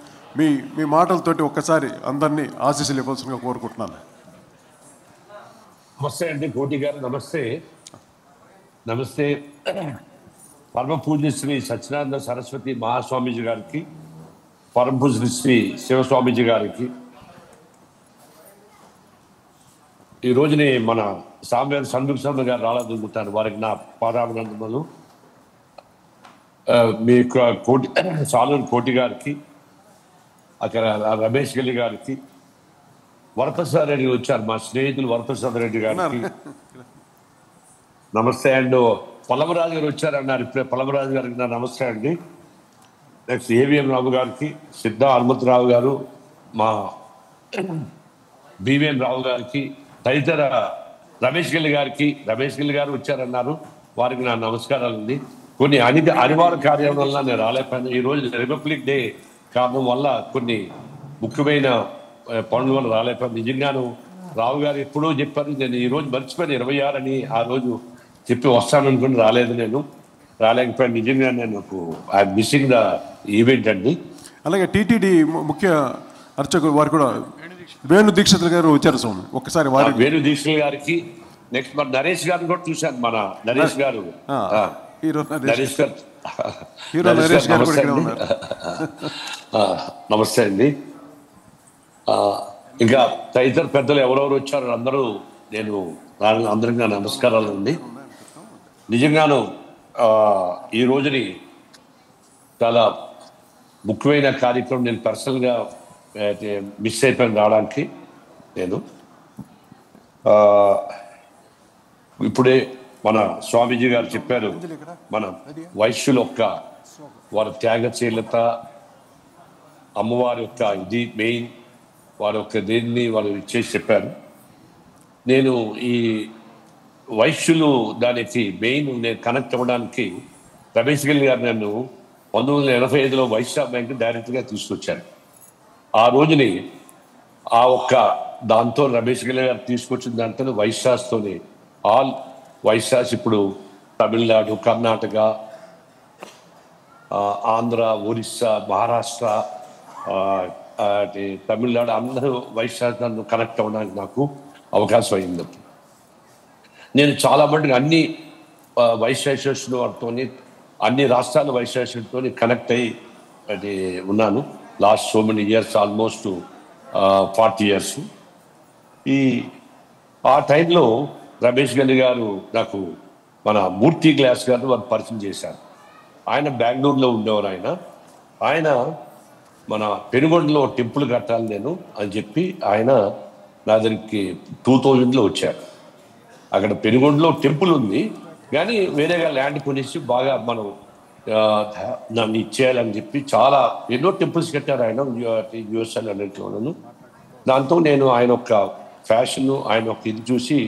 మీ మాటలతోటి ఒక్కసారి అందరినీ ఆశీస్సులు ఇవ్వాల్సిందిగా కోరుకుంటున్నాను. నమస్తే అండి కోటి గారు. నమస్తే. నమస్తే పరమ పూజ్య శ్రీ సత్యనారాయణ సరస్వతి మహాస్వామీజీ గారికి, పరమపూజ్య శ్రీ శివస్వామీజీ గారికి, ఈ రోజుని మన సామ్యాన్ సందుకు గారు రావాలనుకుంటారు, వారికి నా పాదాభినందనలు. మీ సాలూరు కోటి గారికి, అక్కడ రమేష్ గల్లి గారికి, వరప్రసాద్ రెడ్డి వచ్చారు, మా స్నేహితులు వరప్రసాద్ రెడ్డి గారికి నమస్తే. అండ్ పల్లవరాజు గారు వచ్చారన్నారు, ఇప్పుడే పల్లవరాజు గారికి నా నమస్తే అండి. నెక్స్ట్ ఏవిఎం రావు గారికి, సిద్ధ హనుమంతరావు గారు, మా బివిఎం రావు గారికి, తదితర రమేష్ గిల్లి గారు వచ్చారన్నారు, వారికి నా నమస్కారాలండి. కొన్ని అనివార్య కార్యం వల్ల నేను రాలేకపోయాను. ఈరోజు రిపబ్లిక్ డే కారణం వల్ల కొన్ని ముఖ్యమైన పనుల వల్ల రాలేకపోయాను. నిజంగాను రావు గారు ఎప్పుడూ చెప్పారు, నేను ఈరోజు మర్చిపోయాను 26 అని, ఆ రోజు చెప్పి వస్తాననుకుని నేను రాలేకపోయాను. నిజంగా నేను ఐఎమ్ మిస్సింగ్ ద ఈవెంట్ అండి. అలాగే టీటీడీ ముఖ్య అర్చకులు వారు కూడా వేణు దీక్షితులు గారు వచ్చారు స్వామి, ఒక్కసారి వారి వేణు దీక్షితులు గారికి, నెక్స్ట్ మన నరేష్ గారిని కూడా చూశాను. మన నరేష్ గారు, నమస్తే అండి. ఇంకా తదితర పెద్దలు ఎవరెవరు వచ్చారో అందరూ అందరికీ నా నమస్కారాలు అండి. నిజంగాను ఈ రోజుని చాలా ముఖ్యమైన కార్యక్రమం నేను పర్సనల్గా మిస్ అయిపోయాను రావడానికి. నేను ఇప్పుడే మన స్వామీజీ గారు చెప్పారు, మన వైశ్యుల యొక్క వారి త్యాగశీలత, అమ్మవారి యొక్క ఇది మెయిన్, వారి యొక్క దేన్ని వాళ్ళు ఇచ్చేసి చెప్పారు. నేను ఈ వైశ్యులు దానికి మెయిన్ నేను కనెక్ట్ అవ్వడానికి రమేష్ గిల్ గారు నన్ను 1985లో వైశ్య బ్యాంక్ డైరెక్ట్గా తీసుకొచ్చారు. ఆ రోజుని ఆ ఒక్క దాంతో రమేష్ గిల్ గారు తీసుకొచ్చిన దాంతో వైశ్యాస్తోనే ఆల్ వైశ్యాస్ ఇప్పుడు తమిళనాడు, కర్ణాటక, ఆంధ్ర, ఒరిస్సా, మహారాష్ట్ర, తమిళనాడు అందరూ వైశ్యాస్ నన్ను కనెక్ట్ అవ్వడానికి నాకు అవకాశం అయింది. నేను చాలా మటుకు అన్ని వైశ్యాసుల వారితో, అన్ని రాష్ట్రాల వైశ్యాసులతో కనెక్ట్ అయ్యి ఉన్నాను last so many years, almost 40 years. ఆ టైంలో రమేష్ గల్లి గారు నాకు మన మూర్తి గ్లాస్ గారు వారు పరిచయం చేశారు. ఆయన బెంగళూరులో ఉండేవారు. ఆయన మన పెనుగొండలో టెంపుల్ కట్టాలి నేను అని చెప్పి ఆయన నా దగ్గరికి 2000లో వచ్చారు. అక్కడ పెనుగొండలో టెంపుల్ ఉంది, కానీ వేరేగా ల్యాండ్ కొనేసి బాగా మనం నన్ను ఇచ్చేయాలని చెప్పి చాలా ఎన్నో టెంపుల్స్ కట్టారు ఆయన యూఎస్ఎల్ అన్నింటిలోనూ. దాంతో నేను ఆయన యొక్క ఫ్యాషన్, ఆయన యొక్క ఇది చూసి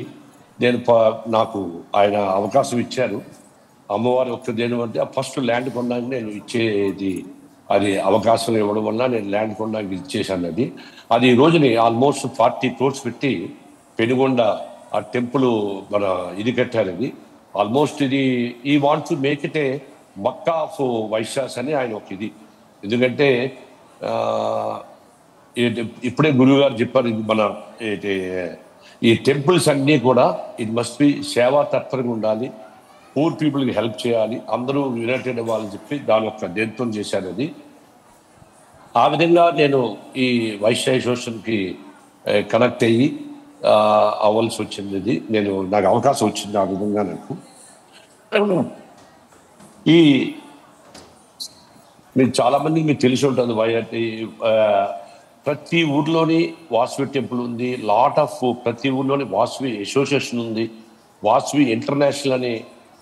నాకు ఆయన అవకాశం ఇచ్చారు. అమ్మవారి యొక్క దేని అంటే ఫస్ట్ ల్యాండ్ కొనడానికి నేను ఇచ్చేది, అది అవకాశం ఇవ్వడం వల్ల నేను ల్యాండ్ కొనడానికి ఇచ్చేసాను. అది ఈ రోజుని ఆల్మోస్ట్ 40 crores పెట్టి పెనుగొండ ఆ టెంపుల్ మన ఇది కట్టారు. ఇది ఆల్మోస్ట్ ఇది ఈ want to make it A Mecca of Vaishyas అని ఆయన ఒక ఇది. ఎందుకంటే ఇప్పుడే గురువు గారు చెప్పారు, ఇది మన ఈ టెంపుల్స్ అన్నీ కూడా ఇట్ మస్ట్ బి సేవా తత్పరంగా ఉండాలి, పూర్ పీపుల్కి హెల్ప్ చేయాలి, అందరూ యునైటెడ్ అవ్వాలని చెప్పి దాని యొక్క దేంతో చేశారు. అది ఆ విధంగా నేను ఈ వైశ్య అసోసియేషన్కి కనెక్ట్ అయ్యి అవ్వాల్సి వచ్చింది. ఇది నాకు అవకాశం వచ్చింది ఆ విధంగా. నాకు మీరు చాలామందికి మీకు తెలిసి ఉంటుంది, ప్రతి ఊర్లోని వాసవి టెంపుల్ ఉంది, ప్రతి ఊర్లోని వాసవి అసోసియేషన్ ఉంది. వాసవి ఇంటర్నేషనల్ అని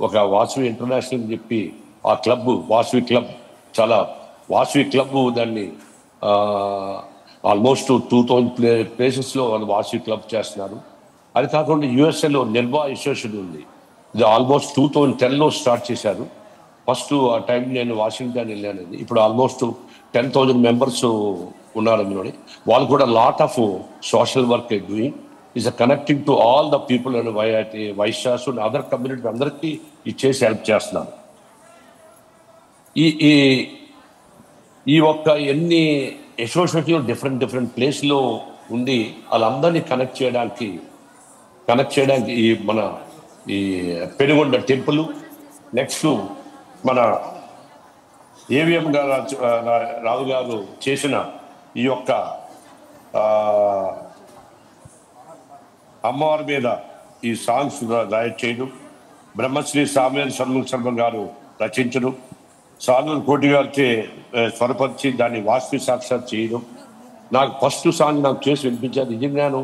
ఒక వాసవి ఇంటర్నేషనల్ అని చెప్పి ఆ క్లబ్ వాసవి క్లబ్, చాలా వాసవి క్లబ్ దాన్ని ఆల్మోస్ట్ 2000 ప్లేసెస్లో వాళ్ళు వాసవి క్లబ్ చేస్తున్నారు. అది కాకుండా యుఎస్ఏలో నిర్వా అసోసియేషన్ ఉంది, ఇది ఆల్మోస్ట్ 2010లో స్టార్ట్ చేశారు. ఫస్ట్ ఆ టైం నేను వాషింగ్టన్ వెళ్ళాను. ఇప్పుడు ఆల్మోస్ట్ 10,000 members ఉన్నారు అందులోని. వాళ్ళు కూడా lot of social work doing, is connecting to all the people and Vaishyas and other community అందరికీ ఇచ్చేసి హెల్ప్ చేస్తున్నారు. ఈ ఒక్క ఎన్ని అసోసియేషన్ డిఫరెంట్ ప్లేస్లో ఉండి వాళ్ళందరినీ కనెక్ట్ చేయడానికి ఈ పెనుగొండ టెంపుల్, నెక్స్ట్ మన ఏవిఎం రావు గారు చేసిన ఈ యొక్క అమ్మవారి మీద ఈ సాంగ్స్ డైరెక్ట్ చేయడం, బ్రహ్మశ్రీ సామ్యాన్ షణ్ముఖ శర్మ గారు రచించడం, సాలూరు కోటి గారికి స్వరపరిచి దాన్ని వాస్తు సాక్షాత్ చేయడం. నాకు ఫస్ట్ సాంగ్ నాకు చేసి వినిపించారు. నిజంగాను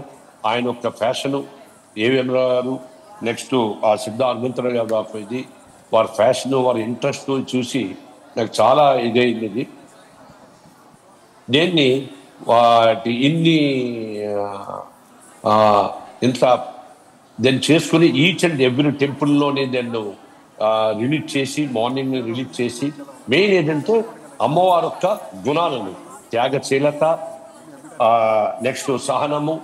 ఆయన యొక్క ఫ్యాషను, ఏవిఎం గారు, నెక్స్ట్ ఆ సిద్ధ హనుమంతరావు గారు, ఇది వారి ఫ్యాషను, వారి ఇంట్రెస్ట్ చూసి నాకు చాలా ఇదైంది. ఇది దీన్ని ఇన్ని ఇంత దాన్ని చేసుకుని ఈచ్ అండ్ ఎవ్రీ టెంపుల్లోనే నేను రిలీజ్ చేసి, మార్నింగ్ రిలీజ్ చేసి, మెయిన్ ఏంటంటే అమ్మవారి యొక్క గుణాలను, త్యాగశీలత, నెక్స్ట్ సహనము,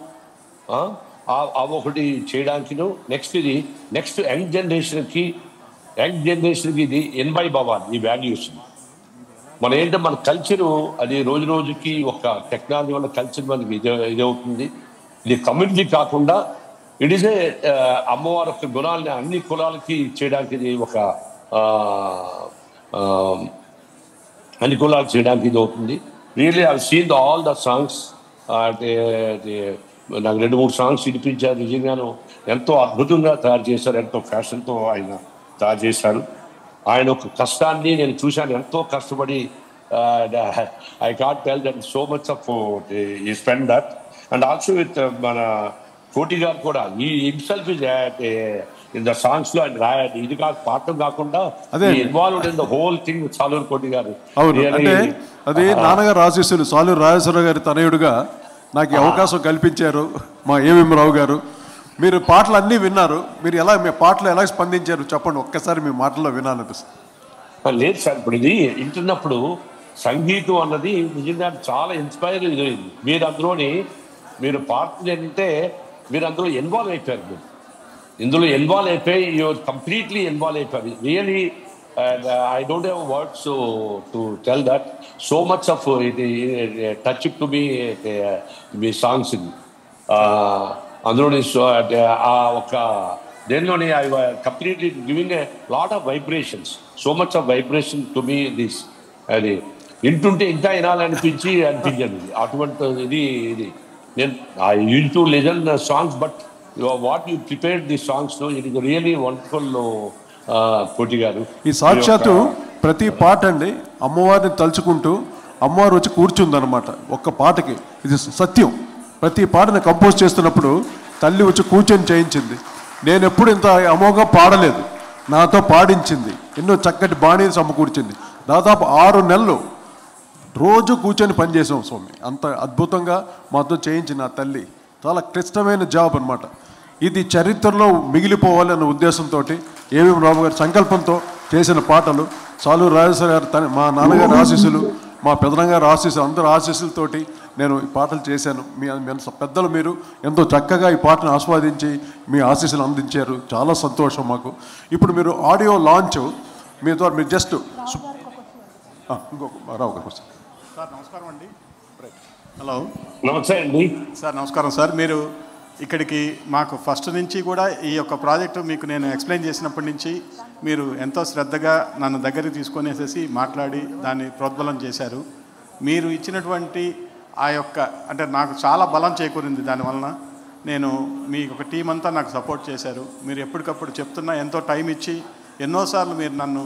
ఒకటి చేయడానికి. నెక్స్ట్ యంగ్ జనరేషన్కి ఇది ఎన్వై భవాన్ ఈ వాల్యూస్. మన ఏంటంటే మన కల్చరు అది రోజు రోజుకి ఒక టెక్నాలజీ వల్ల కల్చర్ మనకి ఇదవుతుంది. ఇది కమ్యూనిటీ కాకుండా ఇట్ ఈస్ ఏ అమ్మవారి యొక్క గుణాలని అన్ని కులాలకి చేయడానికి ఇది ఒక అన్ని కులాలు చేయడానికి ఇది అవుతుంది. Really I seen all the songs. నాకు 2-3 సాంగ్స్ వినిపించారు. నిజంగాను ఎంతో అద్భుతంగా తయారు చేశారు, ఎంతో ఫ్యాషన్తో ఆయన తయారు చేశారు. ఆయన ఒక కష్టాన్ని నేను చూశాను, ఎంతో కష్టపడి. I can't tell that so much of ఈ spend that. And also with మన కోటి గారు కూడా ఈ himself is in the songs లో ఆయన ఇది పాఠం కాకుండా involved in the whole thing. Saluru Koti garu అంటే అది నాన్నగారు ఆశీస్సులు. సాలూరు రాజేశ్వరరావు గారి తనయుడుగా నాకు అవకాశం కల్పించారు మా ఏవిఎం రావు గారు. మీరు పాటలు అన్నీ విన్నారు, మీరు మీ పాటలు ఎలా స్పందించారు చెప్పండి, ఒక్కసారి మీ మాటల్లో వినాలనిపిస్తుంది. లేదు సార్, ఇప్పుడు ఇది వింటున్నప్పుడు సంగీతం అన్నది నిజంగా చాలా ఇన్స్పైర్ ఇదైంది. మీరు పాటలు ఏంటంటే మీరు అందులో ఇన్వాల్వ్ అయిపోయారు. మీరు ఇందులో ఇన్వాల్వ్ అయిపోయి యూఆర్ కంప్లీట్లీ ఇన్వాల్వ్ అయిపోయారు. Really I don't have words to tell that so much of ఇది టచ్ టు మీ సాంగ్స్. ఇది అందులోని ఆ ఒక దేనిలోని I completely giving a lot of vibrations, so much of vibration to me this. అది వింటుంటే ఇంకా వినాలనిపించింది. అటువంటి ఇది నేను I use to listen the songs, but what you prepared the songs it is really wonderful. Koti garu ఈ సాక్షాత్తు ప్రతి పాట అండి అమ్మవారిని తలుచుకుంటూ అమ్మవారు వచ్చి కూర్చుందనమాట ఒక్క పాటకి. ఇది సత్యం. ప్రతి పాటను కంపోజ్ చేస్తున్నప్పుడు తల్లి వచ్చి కూర్చొని చేయించింది. నేను ఎప్పుడు ఇంత అమోఘంగా పాడలేదు, నాతో పాడించింది, ఎన్నో చక్కటి బాణీని సమకూర్చింది. దాదాపు 6 నెలలు రోజు కూర్చొని పనిచేసాం స్వామి. అంత అద్భుతంగా మాతో చేయించిన ఆ తల్లి చాలా క్లిష్టమైన జాబ్ అనమాట. ఇది చరిత్రలో మిగిలిపోవాలి అన్న ఉద్దేశంతో ఏవిఎం రావు గారి సంకల్పంతో చేసిన పాటలు. సాలూరు రాజేశ్వర గారు మా నాన్నగారి ఆశీస్సులు, మా పెదనాన్నగారి ఆశీస్సులు, అందరి ఆశీస్సులతోటి నేను ఈ పాటలు చేశాను. మీ పెద్దలు మీరు ఎంతో చక్కగా ఈ పాటను ఆస్వాదించి మీ ఆశీస్సులు అందించారు. చాలా సంతోషం మాకు. ఇప్పుడు మీరు ఆడియో లాంచ్ మీ ద్వారా మీరు జస్ట్ రావు గారు సార్ నమస్కారం అండి. హలో, నమస్తే అండి సార్. నమస్కారం సార్. మీరు ఇక్కడికి మాకు ఫస్ట్ నుంచి కూడా ఈ యొక్క ప్రాజెక్టు మీకు నేను ఎక్స్ప్లెయిన్ చేసినప్పటి నుంచి మీరు ఎంతో శ్రద్ధగా నన్ను దగ్గరికి తీసుకొనేసేసి మాట్లాడి దాన్ని ప్రోద్బలం చేశారు. మీరు ఇచ్చినటువంటి ఆ యొక్క అంటే నాకు చాలా బలం చేకూరింది. దానివలన నేను మీ ఒక టీం అంతా నాకు సపోర్ట్ చేశారు. మీరు ఎప్పటికప్పుడు చెప్తున్నా ఎంతో టైం ఇచ్చి ఎన్నోసార్లు మీరు నన్ను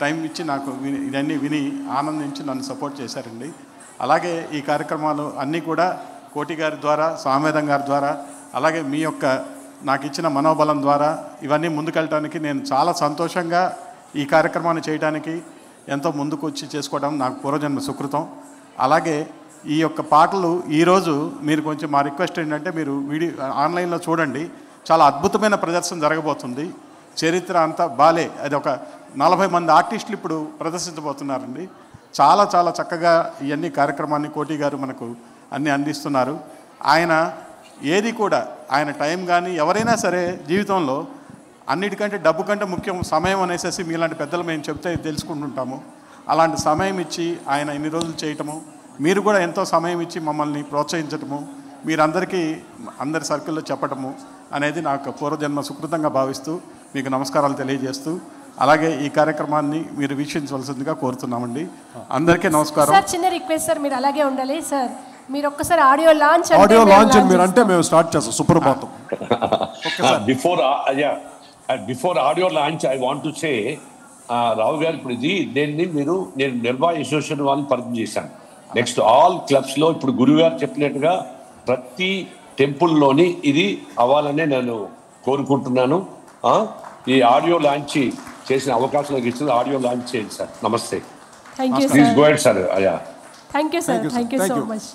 టైం ఇచ్చి నాకు ఇవన్నీ విని ఆనందించి నన్ను సపోర్ట్ చేశారండి. అలాగే ఈ కార్యక్రమాలు అన్నీ కూడా కోటి గారి ద్వారా, సామవేదం గారి ద్వారా, అలాగే మీ యొక్క నాకు ఇచ్చిన మనోబలం ద్వారా ఇవన్నీ ముందుకెళ్ళటానికి నేను చాలా సంతోషంగా ఈ కార్యక్రమాన్ని చేయడానికి ఎంతో ముందుకు వచ్చి చేసుకోవడం నాకు పూర్వజన్మ సుకృతం. అలాగే ఈ యొక్క పాటలు ఈరోజు మీరు కొంచెం మా రిక్వెస్ట్ ఏంటంటే మీరు వీడియో ఆన్లైన్లో చూడండి. చాలా అద్భుతమైన ప్రదర్శన జరగబోతుంది. చరిత్ర అంతా బాలే, అది ఒక 40 మంది ఆర్టిస్టులు ఇప్పుడు ప్రదర్శించబోతున్నారండి. చాలా చాలా చక్కగా ఇవన్నీ కార్యక్రమాన్ని కోటి గారు మనకు అన్నీ అందిస్తున్నారు. ఆయన ఏది కూడా ఆయన టైం కానీ ఎవరైనా సరే జీవితంలో అన్నిటికంటే డబ్బు కంటే ముఖ్యం సమయం అనేసి మీలాంటి పెద్దలు మేము చెప్తే తెలుసుకుంటుంటాము. అలాంటి సమయం ఇచ్చి ఆయన ఇన్ని రోజులు చేయటము, మీరు కూడా ఎంతో సమయం ఇచ్చి మమ్మల్ని ప్రోత్సహించటము, మీరందరికీ అందరి సర్కిల్లో చెప్పటము అనేది నాకు పూర్వజన్మ సుకృతంగా భావిస్తూ మీకు నమస్కారాలు తెలియజేస్తూ అలాగే ఈ కార్యక్రమాన్ని మీరు వీక్షించవలసిందిగా కోరుతున్నామండి. అందరికీ నమస్కారం. సార్ చిన్న రిక్వెస్ట్ సార్, మీరు అలాగే ఉండాలి సార్. మీరు ఒక్కసారి ఆడియో లాంచ్ మీరు అంటే మేము స్టార్ట్ చేస్తాం. సుప్రభాతం. Before audio launch I want to say, Rao garu ఇప్పుడు నేను నిర్భయ అసోసియేషన్ వాళ్ళని పరిచయం చేశాను. నెక్స్ట్ ఆల్ క్లబ్స్ లో ఇప్పుడు గురువు గారు చెప్పినట్టుగా ప్రతి టెంపుల్లోని ఇది అవ్వాలనే నేను కోరుకుంటున్నాను. ఈ ఆడియో లాంచ్ చేసిన అవకాశం ఇచ్చిన ఆడియో లాంచ్ చేయండి సార్. నమస్తే. Please go head sir. Thank you sir. Thank you so much.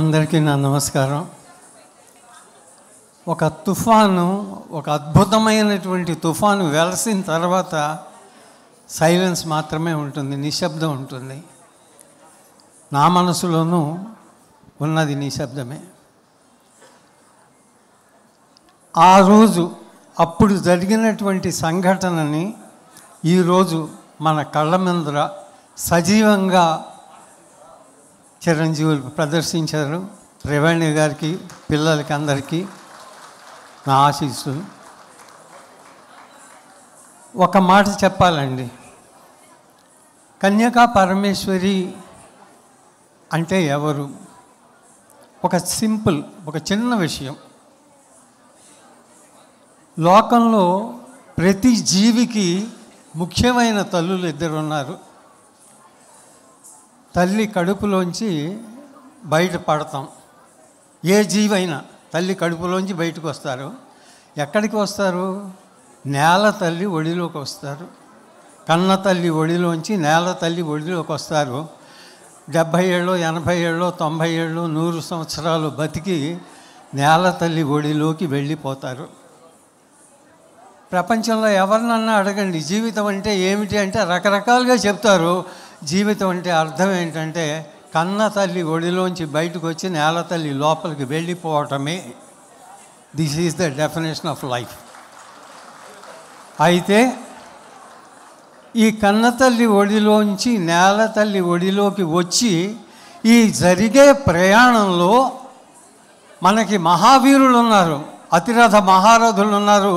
అందరికీ నా నమస్కారం. ఒక తుఫాను, ఒక అద్భుతమైనటువంటి తుఫాను వెలసిన తర్వాత సైలెన్స్ మాత్రమే ఉంటుంది, నిశ్శబ్దం ఉంటుంది. నా మనసులోనూ ఉన్నది నిశ్శబ్దమే. ఆ రోజు అప్పుడు జరిగినటువంటి సంఘటనని ఈరోజు మన కళ్ళ ముందర సజీవంగా చిరంజీవులు ప్రదర్శించారు. రెవెన్యూ గారికి, పిల్లలకి అందరికీ నా ఆశీస్సులు. ఒక మాట చెప్పాలండి, కన్యకా పరమేశ్వరి అంటే ఎవరు? ఒక సింపుల్, ఒక చిన్న విషయం. లోకంలో ప్రతి జీవికి ముఖ్యమైన తల్లులు ఇద్దరు ఉన్నారు. తల్లి కడుపులోంచి బయట పడతాం. ఏ జీవైనా తల్లి కడుపులోంచి బయటకు వస్తారు. ఎక్కడికి వస్తారు? నేల తల్లి ఒడిలోకి వస్తారు. కన్న తల్లి ఒడిలోంచి నేల తల్లి ఒడిలోకి వస్తారు. 70 ఏళ్ళు, 80 ఏళ్ళు, 90 ఏళ్ళు, 100 సంవత్సరాలు బతికి నేల తల్లి ఒడిలోకి వెళ్ళిపోతారు. ప్రపంచంలో ఎవరినన్నా అడగండి జీవితం అంటే ఏమిటి అంటే రకరకాలుగా చెప్తారు. జీవితం అంటే అర్థం ఏంటంటే కన్న తల్లి ఒడిలోంచి బయటకు వచ్చి నేల తల్లి లోపలికి వెళ్ళిపోవటమే. This is the definition of life. అయితే ఈ కన్న తల్లి ఒడిలోంచి నేల తల్లి ఒడిలోకి వచ్చి ఈ జరిగే ప్రయాణంలో మనకి మహావీరులు ఉన్నారు, అతిరథ మహారథులు ఉన్నారు.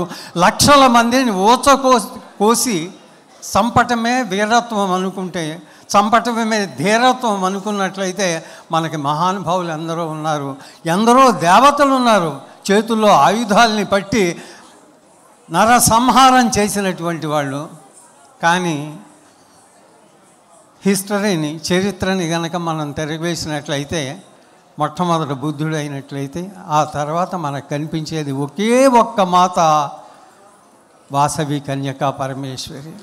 లక్షల మందిని కోసి చంపటమే వీరత్వం అనుకుంటే, చంపటమే ధీరత్వం అనుకున్నట్లయితే మనకి మహానుభావులు ఎందరో ఉన్నారు. ఎందరో దేవతలు ఉన్నారు చేతుల్లో ఆయుధాలని పట్టి నరసంహారం చేసినటువంటి వాళ్ళు. కానీ హిస్టరీని, చరిత్రని కనుక మనం తిరగవేసినట్లయితే, మొట్టమొదట బుద్ధుడు అయినట్లయితే, ఆ తర్వాత మనకు కనిపించేది ఒకే ఒక్క మాత, వాసవి కన్యకా పరమేశ్వరి.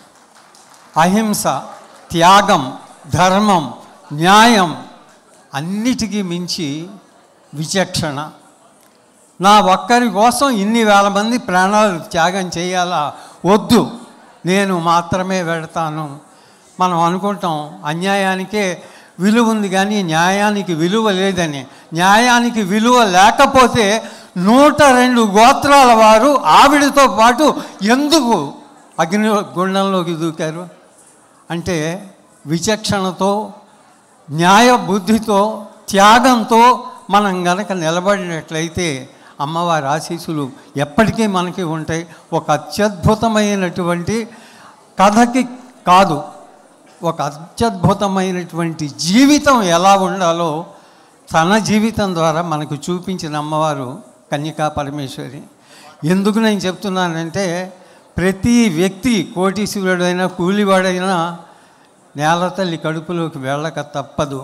అహింస, త్యాగం, ధర్మం, న్యాయం, అన్నిటికీ మించి విచక్షణ. నా ఒక్కరి కోసం ఇన్ని వేల మంది ప్రాణాలు త్యాగం చేయాలా? వద్దు, నేను మాత్రమే వెడతాను. మనం అనుకుంటాం అన్యాయానికే విలువ ఉంది కానీ న్యాయానికి విలువ లేదని. న్యాయానికి విలువ లేకపోతే 102 గోత్రాల వారు ఆవిడతో పాటు ఎందుకు గుండంలోకి దూకారు? అంటే విచక్షణతో, న్యాయ బుద్ధితో, త్యాగంతో మనం గనక నిలబడినట్లయితే అమ్మవారి ఆశీస్సులు ఎప్పటికీ మనకి ఉంటాయి. ఒక అత్యద్భుతమైనటువంటి కథకి కాదు, ఒక అత్యద్భుతమైనటువంటి జీవితం ఎలా ఉండాలో తన జీవితం ద్వారా మనకు చూపించిన అమ్మవారు కన్యకా పరమేశ్వరి. ఎందుకు నేను చెప్తున్నానంటే, ప్రతి వ్యక్తి కోటీశ్వరుడైనా కూలివాడైనా నేల తల్లి కడుపులోకి వెళ్ళక తప్పదు.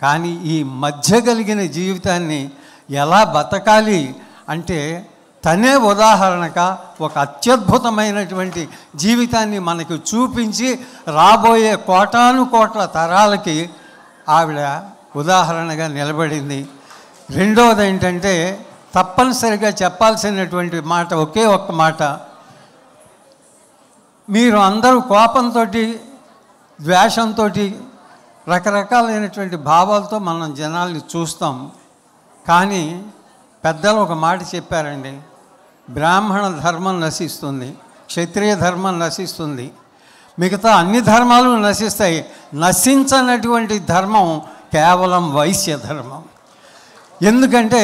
కానీ ఈ మధ్య కలిగిన జీవితాన్ని ఎలా బతకాలి అంటే తనే ఉదాహరణగా ఒక అత్యద్భుతమైనటువంటి జీవితాన్ని మనకు చూపించి రాబోయే కోటాను కోట్ల తరాలకి ఆవిడ ఉదాహరణగా నిలబడింది. రెండవది ఏంటంటే, తప్పనిసరిగా చెప్పాల్సినటువంటి మాట ఒకే ఒక్క మాట. మీరు అందరూ కోపంతో, ద్వేషంతో, రకరకాలైనటువంటి భావాలతో మనం జనాల్ని చూస్తాం. కానీ పెద్దలు ఒక మాట చెప్పారండి, బ్రాహ్మణ ధర్మం నశిస్తుంది, క్షత్రియ ధర్మం నశిస్తుంది, మిగతా అన్ని ధర్మాలు నశిస్తాయి. నశించనటువంటి ధర్మం కేవలం వైశ్య ధర్మం. ఎందుకంటే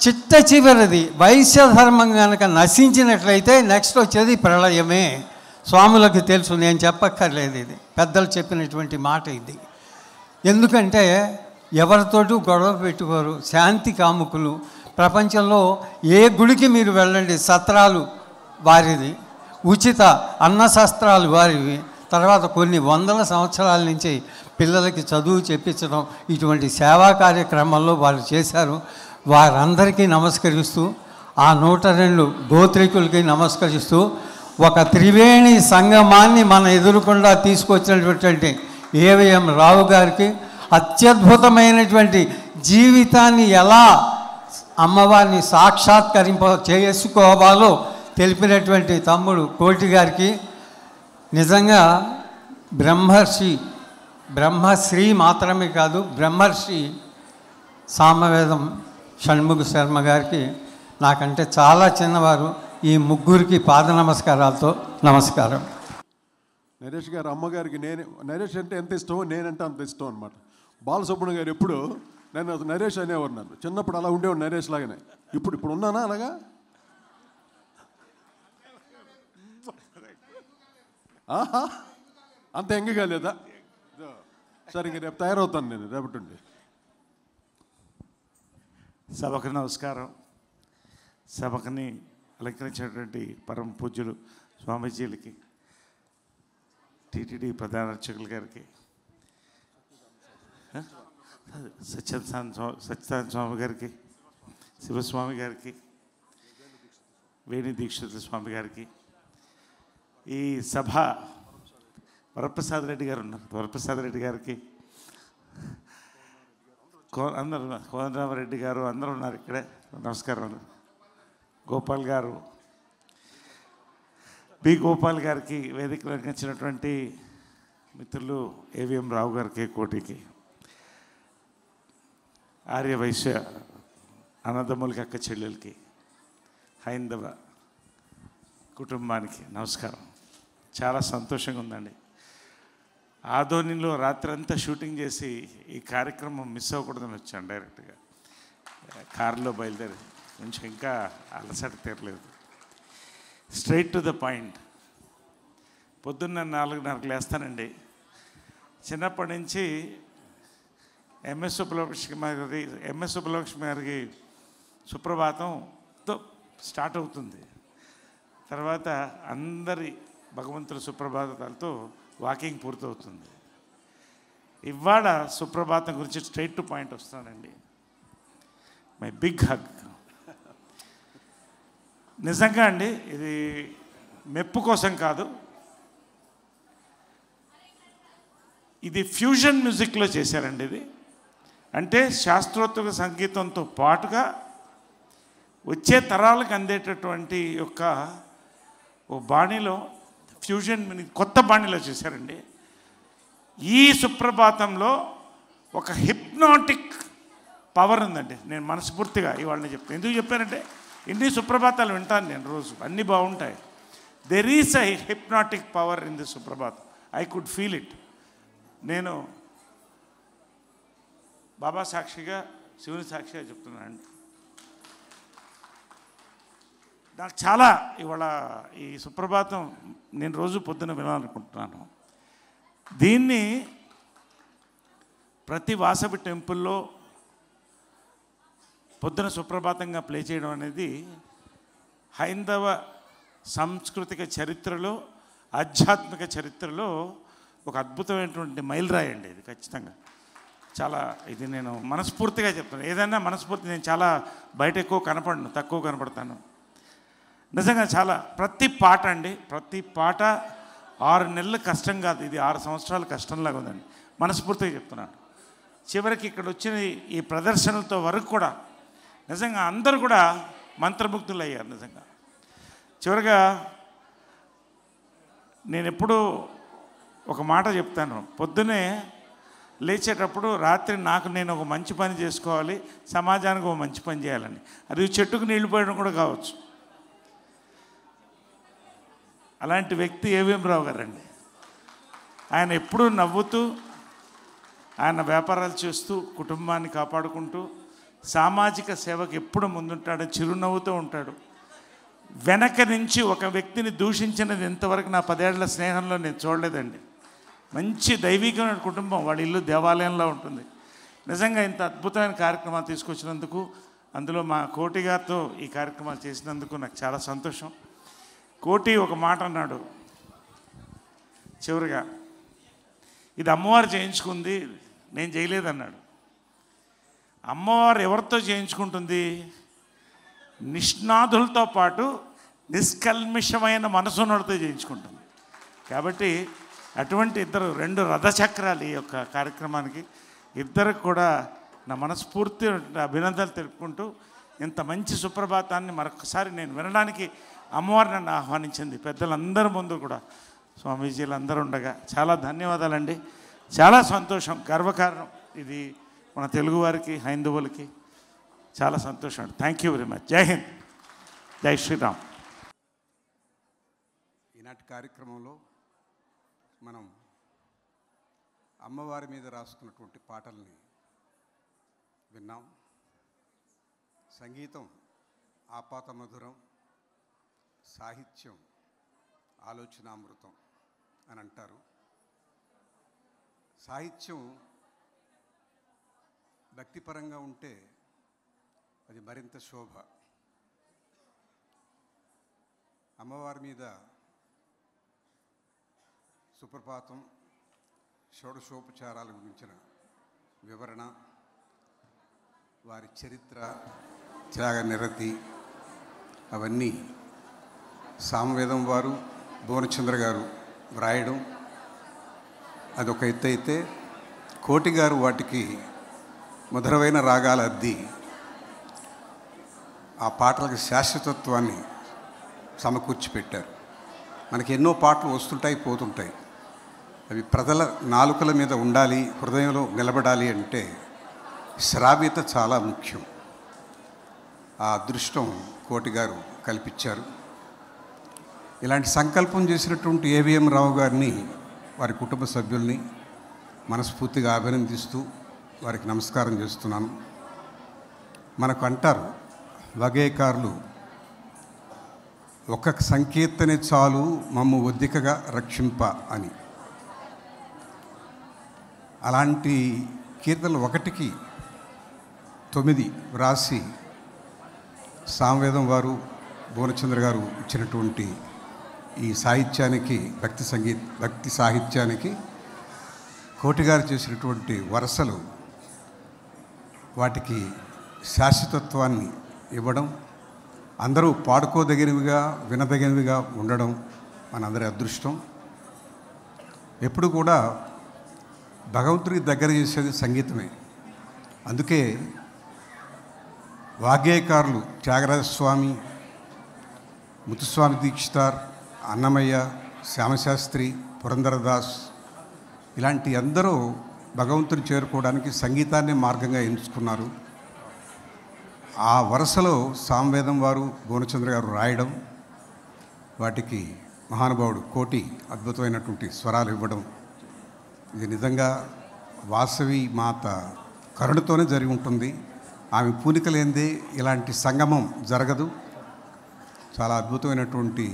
చిట్ట చివరిది వైశ్య ధర్మం కనుక నశించినట్లయితే నెక్స్ట్ వచ్చేది ప్రళయమే. స్వాములకు తెలుసు, నేను చెప్పక్కర్లేదు, ఇది పెద్దలు చెప్పినటువంటి మాట ఇది. ఎందుకంటే ఎవరితోటి గొడవ పెట్టుకోరు, శాంతి కాముకులు. ప్రపంచంలో ఏ గుడికి మీరు వెళ్ళండి, సత్రాలు వారిది, ఉచిత అన్న శస్త్రాలు వారివి. తర్వాత కొన్ని వందల సంవత్సరాల నుంచి పిల్లలకి చదువు చెప్పించడం, ఇటువంటి సేవా కార్యక్రమాల్లో వారు చేశారు. వారందరికీ నమస్కరిస్తూ, ఆ 102 గోత్రికులకి నమస్కరిస్తూ, ఒక త్రివేణి సంగమాన్ని మన ఎదురుకుండా తీసుకొచ్చినటువంటి ఏవిఎం రావు గారికి, అత్యద్భుతమైనటువంటి జీవితాన్ని ఎలా అమ్మవారిని చేసుకోవాలో తెలిపినటువంటి తమ్ముడు కోటి గారికి, నిజంగా బ్రహ్మశ్రీ మాత్రమే కాదు, బ్రహ్మర్షి సామవేదం షణ్ముఖ శర్మ గారికి, నాకంటే చాలా చిన్నవారు, ఈ ముగ్గురికి పాద నమస్కారాలతో నమస్కారం. నరేష్ గారు అమ్మగారికి నరేష్ అంటే ఎంత ఇష్టమో నేనంటే అంత ఇష్టం అనమాట. బాలసుబ్రహ్మణ్యం గారు ఎప్పుడు నేను నరేష్ అనేవారు, నన్ను చిన్నప్పుడు అలా ఉండేవాడు నరేష్ లాగానే. ఇప్పుడు ఉన్నానా అలాగా? ఆహా, అంత ఎంగగా లేదా? సరే, ఇంక రేపు తయారవుతాను నేను రేపటి. సభకు నమస్కారం. సభకుని అలంకరించినటువంటి పరమ పూజ్యులు స్వామీజీలకి, టీటీడీ ప్రధాన అర్చకుల గారికి, సత్యనారాయణ స్వామి గారికి, శివస్వామి గారికి, వేణి దీక్షిత స్వామి గారికి, ఈ సభ వరప్రసాద్ రెడ్డి గారు ఉన్నారు, వరప్రసాద్ రెడ్డి గారికి, అందరూ కోదండరామరెడ్డి గారు అందరూ ఉన్నారు ఇక్కడే, నమస్కారం. గోపాల్ గారు, బి గోపాల్ గారికి, వేదికలో వచ్చినటువంటి మిత్రులు ఏవిఎం రావు గారికి, కోటికి, ఆర్య వైశ్య అన్నదమ్ములకి, అక్క చెల్లెలకి, హైందవ కుటుంబానికి నమస్కారం. చాలా సంతోషంగా ఉందండి. ఆదోనిలో రాత్రి అంతా షూటింగ్ చేసి ఈ కార్యక్రమం మిస్ అవ్వకూడదని వచ్చాను డైరెక్ట్గా. కారులో బయలుదేరి కొంచెం ఇంకా అలసట తీరలేదు. Straight to the point. పొద్దున్న 4:30కి లేస్తానండి. చిన్నప్పటి నుంచి ఎంఎస్ సుబ్బలక్ష్మి గారికి సుప్రభాతంతో స్టార్ట్ అవుతుంది. తర్వాత అందరి భగవంతుల సుప్రభాతాలతో వాకింగ్ పూర్తవుతుంది. ఇవాళ సుప్రభాతం గురించి స్ట్రైట్ టు పాయింట్ వస్తానండి. My big hug. నిజంగా అండి, ఇది మెప్పు కోసం కాదు, ఇది ఫ్యూజన్ మ్యూజిక్లో చేశారండి. ఇది అంటే శాస్త్రోత్తర సంగీతంతో పాటుగా వచ్చే తరాలకు అందేటటువంటి యొక్క ఓ బాణీలో ఫ్యూజన్ కొత్త బాణీలో చేశారండి. ఈ సుప్రభాతంలో ఒక హిప్నాటిక్ పవర్ ఉందండి. నేను మనస్ఫూర్తిగా ఇవాళ చెప్తాను. ఎందుకు చెప్పానంటే, ఇన్ని సుప్రభాతాలు వింటాను నేను రోజు, అన్నీ బాగుంటాయి. There is a hypnotic power in the Suprabhatam. I could feel it. నేను బాబా సాక్షిగా, శివుని సాక్షిగా చెప్తున్నాను. నాకు చాలా ఇవాళ ఈ సుప్రభాతం నేను రోజు పొద్దున వినాలనుకుంటున్నాను. దీన్ని ప్రతి వాసవి టెంపుల్లో పొద్దున సుప్రభాతంగా ప్లే చేయడం అనేది హైందవ సాంస్కృతిక చరిత్రలో, ఆధ్యాత్మిక చరిత్రలో ఒక అద్భుతమైనటువంటి మైలురాయి అండి ఇది. ఖచ్చితంగా చాలా ఇది నేను మనస్ఫూర్తిగా చెప్తాను. ఏదైనా మనస్ఫూర్తి, నేను చాలా బయట ఎక్కువ కనపడను, తక్కువ కనపడతాను. నిజంగా చాలా ప్రతి పాట అండి, ప్రతి పాట 6 నెలలు కష్టం కాదు, ఇది 6 సంవత్సరాల కష్టంలాగా ఉందండి. మనస్ఫూర్తిగా చెప్తున్నాను. చివరికి ఇక్కడ వచ్చిన ఈ ప్రదర్శనలతో వరకు కూడా నిజంగా అందరూ కూడా మంత్రముగ్ధులు అయ్యారు. నిజంగా చివరిగా నేను ఎప్పుడూ ఒక మాట చెప్తాను. పొద్దునే లేచేటప్పుడు రాత్రి నేను ఒక మంచి పని చేసుకోవాలి, సమాజానికి ఒక మంచి పని చేయాలని. అది చెట్టుకు నీళ్లు పోయడం కూడా కావచ్చు. అలాంటి వ్యక్తి ఏవిఎం రావు గారండి. ఆయన ఎప్పుడూ నవ్వుతూ, ఆయన వ్యాపారాలు చేస్తూ, కుటుంబాన్ని కాపాడుకుంటూ, సామాజిక సేవకు ఎప్పుడు ముందుంటాడు, చిరునవ్వుతూ ఉంటాడు. వెనక నుంచి ఒక వ్యక్తిని దూషించినది ఇంతవరకు నా 10 ఏళ్ల స్నేహంలో నేను చూడలేదండి. మంచి దైవికమైన కుటుంబం, వాళ్ళ ఇల్లు దేవాలయంలో ఉంటుంది. నిజంగా ఇంత అద్భుతమైన కార్యక్రమాలు తీసుకొచ్చినందుకు, అందులో మా కోటి గారితో ఈ కార్యక్రమాలు చేసినందుకు నాకు చాలా సంతోషం. కోటి ఒక మాట అన్నాడు చివరిగా, ఇది అమ్మవారు చేయించుకుంది, నేను చేయలేదన్నాడు. అమ్మవారు ఎవరితో చేయించుకుంటుంది? నిష్ణాదులతో పాటు నిష్కల్మిషమైన మనసున్నడితో చేయించుకుంటుంది. కాబట్టి అటువంటి ఇద్దరు 2 రథచక్రాలు ఈ యొక్క కార్యక్రమానికి. ఇద్దరికి కూడా నా మనస్ఫూర్తి అభినందనలు తెలుపుకుంటూ, ఇంత మంచి సుప్రభాతాన్ని మరొకసారి నేను వినడానికి అమ్మవారు నన్ను ఆహ్వానించింది, పెద్దలందరి ముందు కూడా, స్వామీజీలు అందరూ ఉండగా. చాలా ధన్యవాదాలండి. చాలా సంతోషం, గర్వకారణం ఇది మన తెలుగువారికి, హైందవులకి. చాలా సంతోషం అండి. Thank you very much. జై హింద్, జై శ్రీరామ్. ఈనాటి కార్యక్రమంలో మనం అమ్మవారి మీద రాసుకున్నటువంటి పాటల్ని విన్నాం. సంగీతం ఆపాత మధురం, సాహిత్యం ఆలోచనామృతం అని అంటారు. సాహిత్యం భక్తిపరంగా ఉంటే అది మరింత శోభ. అమ్మవారి మీద సుప్రభాతం, షోడశోపచారాల గురించిన వివరణ, వారి చరిత్ర, త్యాగనిరతి, అవన్నీ సామవేదం వారు, భువనచంద్ర గారు వ్రాయడం అదొక ఎత్తు అయితే, కోటి గారు వాటికి మధురమైన రాగాలు అద్ది ఆ పాటలకు శాశ్వతత్వాన్ని సమకూర్చి పెట్టారు. మనకి ఎన్నో పాటలు వస్తుంటాయి, పోతుంటాయి. అవి ప్రజల నాలుకల మీద ఉండాలి, హృదయంలో నిలబడాలి అంటే శ్రావ్యత చాలా ముఖ్యం. ఆ అదృష్టం కోటి గారు కల్పించారు. ఇలాంటి సంకల్పం చేసినటువంటి ఏవిఎం రావు గారిని, వారి కుటుంబ సభ్యుల్ని మనస్ఫూర్తిగా అభినందిస్తూ వారికి నమస్కారం చేస్తున్నాను. మనకు అంటారు వగేకారులు, ఒక్క సంకీర్తనే చాలు మమ్ము ఒద్దికగా రక్షింప అని. అలాంటి కీర్తనలు 1కి 9 వ్రాసి సామవేదం వారు, భువనచంద్ర గారు ఇచ్చినటువంటి ఈ సాహిత్యానికి, భక్తి సాహిత్యానికి కోటి గారు చేసినటువంటి వరసలు, వాటికి శాశ్వతత్వాన్ని ఇవ్వడం, అందరూ పాడుకోదగినవిగా, వినదగినవిగా ఉండడం మనందరి అదృష్టం. ఎప్పుడు కూడా భగవంతుడికి దగ్గర చేసేది సంగీతమే. అందుకే వాగ్గేయకారులు త్యాగరాజస్వామి, ముత్తుస్వామి దీక్షితార్, అన్నమయ్య, శ్యామశాస్త్రి, పురంధరదాస్ ఇలాంటి అందరూ భగవంతుని చేరుకోవడానికి సంగీతాన్ని మార్గంగా ఎంచుకున్నారు. ఆ వరుసలో సామవేదం వారు, భువనచంద్ర గారు రాయడం, వాటికి మహానుభావుడు కోటి అద్భుతమైనటువంటి స్వరాలు ఇవ్వడం, ఇది నిజంగా వాసవి మాత కరుణతోనే జరిగి ఉంటుంది. ఆమె పూనిక లేనిదే ఇలాంటి సంగమం జరగదు. చాలా అద్భుతమైనటువంటి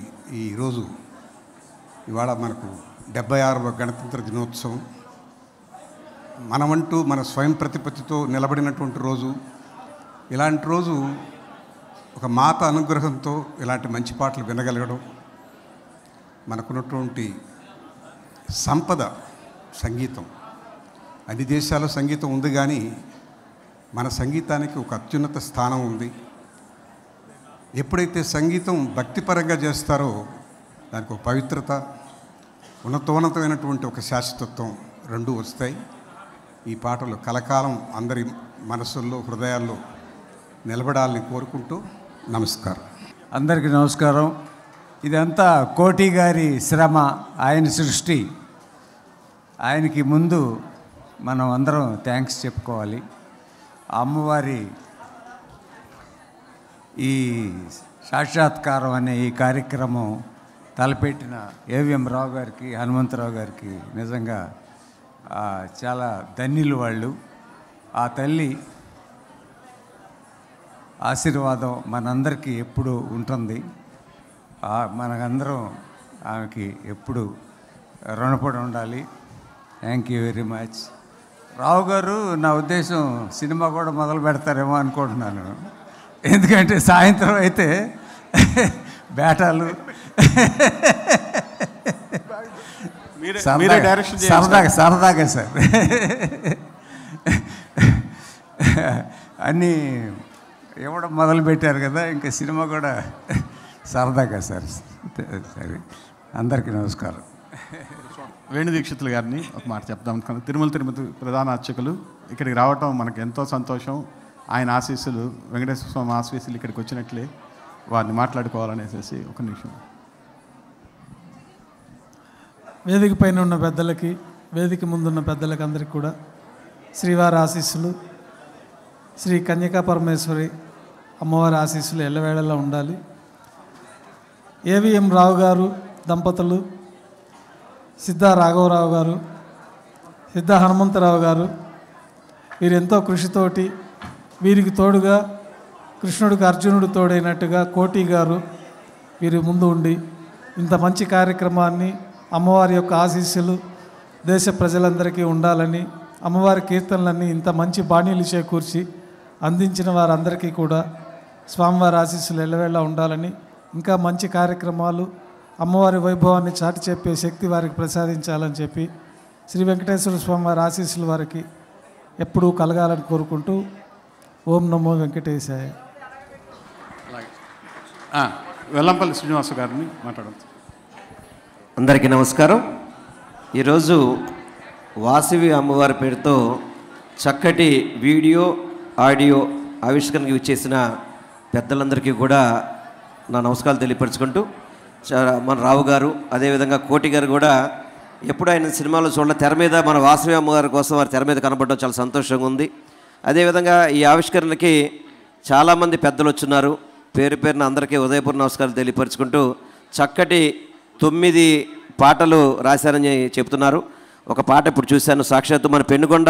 ఈరోజు, ఇవాళ మనకు 76వ గణతంత్ర దినోత్సవం. మనమంటూ మన స్వయం ప్రతిపత్తితో నిలబడినటువంటి రోజు. ఇలాంటి రోజు ఒక మాత అనుగ్రహంతో ఇలాంటి మంచి పాటలు వినగలగడం, మనకున్నటువంటి సంపద సంగీతం. అన్ని దేశాల్లో సంగీతం ఉంది, కానీ మన సంగీతానికి ఒక అత్యున్నత స్థానం ఉంది. ఎప్పుడైతే సంగీతం భక్తిపరంగా చేస్తారో దానికి ఒక పవిత్రత, ఉన్నతోన్నతమైనటువంటి ఒక శాశ్వతత్వం రెండూ వస్తాయి. ఈ పాటలు కలకాలం అందరి మనసుల్లో, హృదయాల్లో నిలబడాలని కోరుకుంటూ నమస్కారం. అందరికీ నమస్కారం. ఇదంతా కోటి గారి శ్రమ, ఆయన సృష్టి. ఆయనకి ముందు మనం అందరం థ్యాంక్స్ చెప్పుకోవాలి. అమ్మవారి ఈ సాక్షాత్కారం అనే ఈ కార్యక్రమం తలపెట్టిన ఏవిఎం రావు గారికి, హనుమంతరావు గారికి నిజంగా చాలా ధన్యులు వాళ్ళు. ఆ తల్లి ఆశీర్వాదం మనందరికీ ఎప్పుడూ ఉంటుంది. మనకందరం ఆమెకి ఎప్పుడు రుణపడి ఉండాలి. Thank you very much. Rao garu నా ఉద్దేశం సినిమా కూడా మొదలు పెడతారేమో అనుకుంటున్నాను. ఎందుకంటే సాయంత్రం అయితే బేటాలు సరదాగా సార్ అన్నీ ఇవ్వడం మొదలు పెట్టారు కదా, ఇంకా సినిమా కూడా సరదాగా సార్. సరే, అందరికీ నమస్కారం. వేణు దీక్షితులు గారిని ఒక మాట చెప్దాం అనుకున్నాను. తిరుపతి ప్రధాన అర్చకులు ఇక్కడికి రావటం మనకు ఎంతో సంతోషం. ఆయన ఆశీస్సులు, వెంకటేశ్వర స్వామి ఆశీస్సులు ఇక్కడికి వచ్చినట్లే వారిని మాట్లాడుకోవాలనేసి ఒక నిమిషం. వేదిక పైన ఉన్న పెద్దలకి, వేదిక ముందున్న పెద్దలకి అందరికీ కూడా శ్రీవారి ఆశీస్సులు, శ్రీ కన్యకా పరమేశ్వరి అమ్మవారి ఆశీస్సులు ఎల్లవేళలా ఉండాలి. ఏవిఎం రావు గారు దంపతులు, సిద్ధా రాఘవరావు గారు, సిద్ధా హనుమంతరావు గారు, వీరెంతో కృషితోటి, వీరికి తోడుగా కృష్ణుడికి అర్జునుడు తోడైనట్టుగా కోటి గారు వీరి ముందు ఉండి ఇంత మంచి కార్యక్రమాన్ని, అమ్మవారి యొక్క ఆశీస్సులు దేశ ప్రజలందరికీ ఉండాలని, అమ్మవారి కీర్తనలన్నీ ఇంత మంచి బాణీలు చేకూర్చి అందించిన వారందరికీ కూడా స్వామివారి ఆశీస్సులు ఎల్లవేళ ఉండాలని, ఇంకా మంచి కార్యక్రమాలు, అమ్మవారి వైభవాన్ని చాటి చెప్పే శక్తి వారికి ప్రసాదించాలని చెప్పి శ్రీ వెంకటేశ్వర స్వామి వారి ఆశీస్సులు వారికి ఎప్పుడూ కలగాలని కోరుకుంటూ ఓం నమో వెంకటేశాయ. వెల్లంపల్లి శ్రీనివాస గారిని మాట్లాడవచ్చు. అందరికీ నమస్కారం. ఈరోజు వాసవి అమ్మవారి పేరుతో చక్కటి వీడియో ఆడియో ఆవిష్కరణకు ఇచ్చేసిన పెద్దలందరికీ కూడా నా నమస్కారాలు తెలియపరుచుకుంటూ, మన రావు గారు అదేవిధంగా కోటి గారు కూడా ఎప్పుడు ఆయన సినిమాలో చూడాలి, తెర మీద మన వాసవి అమ్మగారి కోసం వారి తెర మీద కనబడడం చాలా సంతోషంగా ఉంది. అదేవిధంగా ఈ ఆవిష్కరణకి చాలామంది పెద్దలు వచ్చున్నారు. పేరు పేరున అందరికీ ఉదయపూర్వ నమస్కారాలు తెలియపరుచుకుంటూ, చక్కటి 9 పాటలు రాశారని చెప్తున్నారు. ఒక పాట ఇప్పుడు చూశాను, సాక్షాత్తు మన పెనుగొండ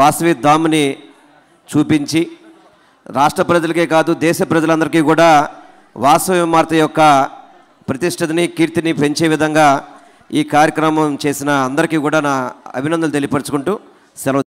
వాసవి ధాముని చూపించి రాష్ట్ర ప్రజలకే కాదు దేశ ప్రజలందరికీ కూడా వాసవి మాత యొక్క ప్రతిష్టని, కీర్తిని పెంచే విధంగా ఈ కార్యక్రమం చేసిన అందరికీ కూడా నా అభినందనలు తెలియపరుచుకుంటూ సెలవు.